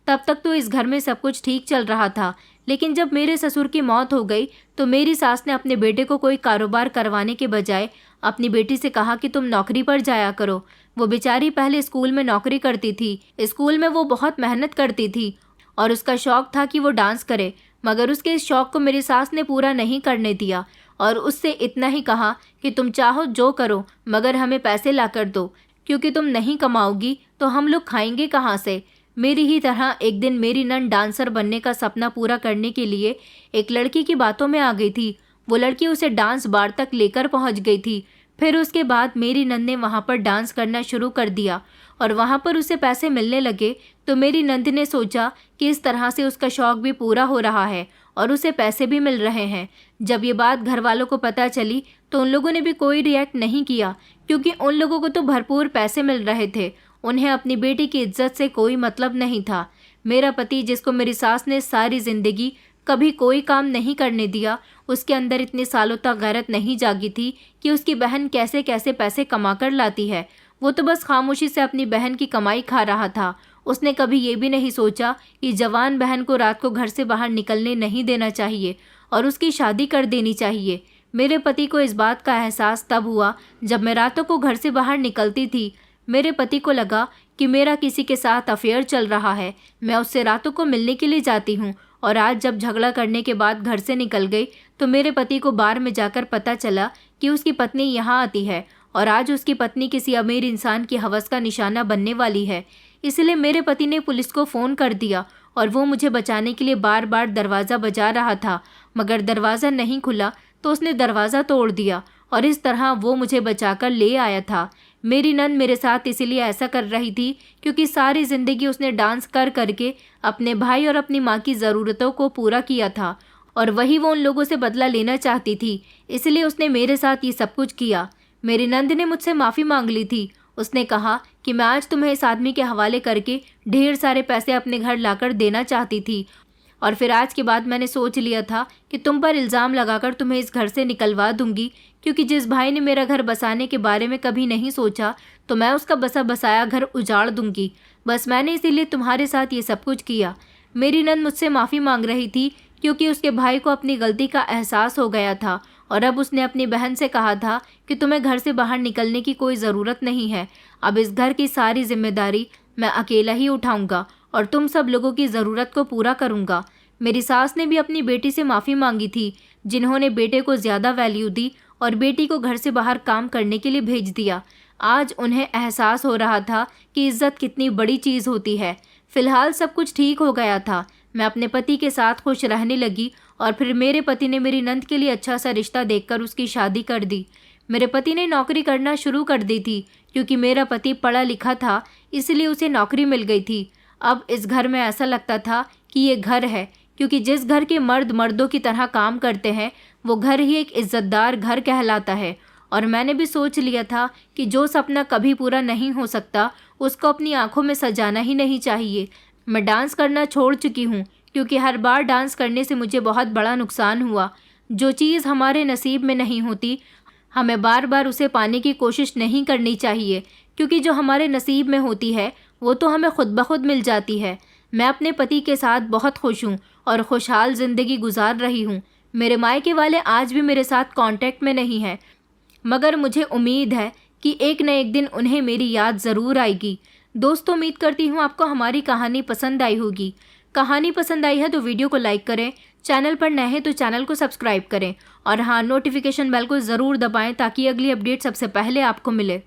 Speaker 1: तब तक तो इस घर में सब कुछ ठीक चल रहा था, लेकिन जब मेरे ससुर की मौत हो गई तो मेरी सास ने अपने बेटे को कोई कारोबार करवाने के बजाय अपनी बेटी से कहा कि तुम नौकरी पर जाया करो। वो बेचारी पहले स्कूल में नौकरी करती थी। स्कूल में वो बहुत मेहनत करती थी और उसका शौक था कि वो डांस करे, मगर उसके इस शौक को मेरी सास ने पूरा नहीं करने दिया और उससे इतना ही कहा कि तुम चाहो जो करो, मगर हमें पैसे ला कर दो, क्योंकि तुम नहीं कमाओगी तो हम लोग खाएंगे कहाँ से। मेरी ही तरह एक दिन मेरी नंद डांसर बनने का सपना पूरा करने के लिए एक लड़की की बातों में आ गई थी। वो लड़की उसे डांस बार तक लेकर पहुंच गई थी। फिर उसके बाद मेरी नंद ने वहां पर डांस करना शुरू कर दिया और वहां पर उसे पैसे मिलने लगे। तो मेरी नंद ने सोचा कि इस तरह से उसका शौक भी पूरा हो रहा है और उसे पैसे भी मिल रहे हैं। जब ये बात घर वालों को पता चली तो उन लोगों ने भी कोई रिएक्ट नहीं किया, क्योंकि उन लोगों को तो भरपूर पैसे मिल रहे थे। उन्हें अपनी बेटी की इज्जत से कोई मतलब नहीं था। मेरा पति, जिसको मेरी सास ने सारी जिंदगी कभी कोई काम नहीं करने दिया, उसके अंदर इतने सालों तक गैरत नहीं जागी थी कि उसकी बहन कैसे कैसे पैसे कमा कर लाती है। वो तो बस खामोशी से अपनी बहन की कमाई खा रहा था। उसने कभी ये भी नहीं सोचा कि जवान बहन को रात को घर से बाहर निकलने नहीं देना चाहिए और उसकी शादी कर देनी चाहिए। मेरे पति को इस बात का एहसास तब हुआ जब मैं रातों को घर से बाहर निकलती थी। मेरे पति को लगा कि मेरा किसी के साथ अफेयर चल रहा है। मैं उससे रातों को मिलने के लिए जाती हूँ और आज जब झगड़ा करने के बाद घर से निकल गई तो मेरे पति को बार में जाकर पता चला कि उसकी पत्नी यहाँ आती है और आज उसकी पत्नी किसी अमीर इंसान की हवस का निशाना बनने वाली है। इसलिए मेरे पति ने पुलिस को फ़ोन कर दिया और वो मुझे बचाने के लिए बार बार दरवाज़ा बजा रहा था, मगर दरवाज़ा नहीं खुला तो उसने दरवाज़ा तोड़ दिया और इस तरह वो मुझे बचाकर ले आया था। मेरी नंद मेरे साथ इसीलिए ऐसा कर रही थी क्योंकि सारी ज़िंदगी उसने डांस कर करके अपने भाई और अपनी माँ की ज़रूरतों को पूरा किया था और वही वो उन लोगों से बदला लेना चाहती थी। इसलिए उसने मेरे साथ ये सब कुछ किया। मेरी नंद ने मुझसे माफ़ी मांग ली थी। उसने कहा कि मैं आज तुम्हें इस आदमी के हवाले करके ढेर सारे पैसे अपने घर लाकर देना चाहती थी, और फिर आज के बाद मैंने सोच लिया था कि तुम पर इल्ज़ाम लगाकर तुम्हें इस घर से निकलवा दूंगी, क्योंकि जिस भाई ने मेरा घर बसाने के बारे में कभी नहीं सोचा तो मैं उसका बसा बसाया घर उजाड़ दूंगी। बस मैंने इसीलिए तुम्हारे साथ ये सब कुछ किया। मेरी नंद मुझसे माफ़ी मांग रही थी क्योंकि उसके भाई को अपनी गलती का एहसास हो गया था, और अब उसने अपनी बहन से कहा था कि तुम्हें घर से बाहर निकलने की कोई ज़रूरत नहीं है। अब इस घर की सारी जिम्मेदारी मैं अकेला ही उठाऊंगा और तुम सब लोगों की ज़रूरत को पूरा करूंगा। मेरी सास ने भी अपनी बेटी से माफ़ी मांगी थी, जिन्होंने बेटे को ज़्यादा वैल्यू दी और बेटी को घर से बाहर काम करने के लिए भेज दिया। आज उन्हें एहसास हो रहा था कि इज़्ज़त कितनी बड़ी चीज़ होती है। फ़िलहाल सब कुछ ठीक हो गया था। मैं अपने पति के साथ खुश रहने लगी और फिर मेरे पति ने मेरी नंद के लिए अच्छा सा रिश्ता देखकर उसकी शादी कर दी। मेरे पति ने नौकरी करना शुरू कर दी थी, क्योंकि मेरा पति पढ़ा लिखा था, इसलिए उसे नौकरी मिल गई थी। अब इस घर में ऐसा लगता था कि ये घर है, क्योंकि जिस घर के मर्द मर्दों की तरह काम करते हैं वो घर ही एक इज़्ज़तदार घर कहलाता है। और मैंने भी सोच लिया था कि जो सपना कभी पूरा नहीं हो सकता उसको अपनी आंखों में सजाना ही नहीं चाहिए। मैं डांस करना छोड़ चुकी हूँ, क्योंकि हर बार डांस करने से मुझे बहुत बड़ा नुकसान हुआ। जो चीज़ हमारे नसीब में नहीं होती हमें बार बार उसे पाने की कोशिश नहीं करनी चाहिए, क्योंकि जो हमारे नसीब में होती है वो तो हमें खुद ब खुद मिल जाती है। मैं अपने पति के साथ बहुत खुश हूँ और खुशहाल ज़िंदगी गुजार रही हूँ। मेरे मायके वाले आज भी मेरे साथ कांटेक्ट में नहीं हैं, मगर मुझे उम्मीद है कि एक न एक दिन उन्हें मेरी याद ज़रूर आएगी। दोस्तों, उम्मीद करती हूँ आपको हमारी कहानी पसंद आई होगी। कहानी पसंद आई है तो वीडियो को लाइक करें, चैनल पर नए हैं तो चैनल को सब्सक्राइब करें, और हाँ, नोटिफिकेशन बेल को ज़रूर दबाएं ताकि अगली अपडेट सबसे पहले आपको मिले।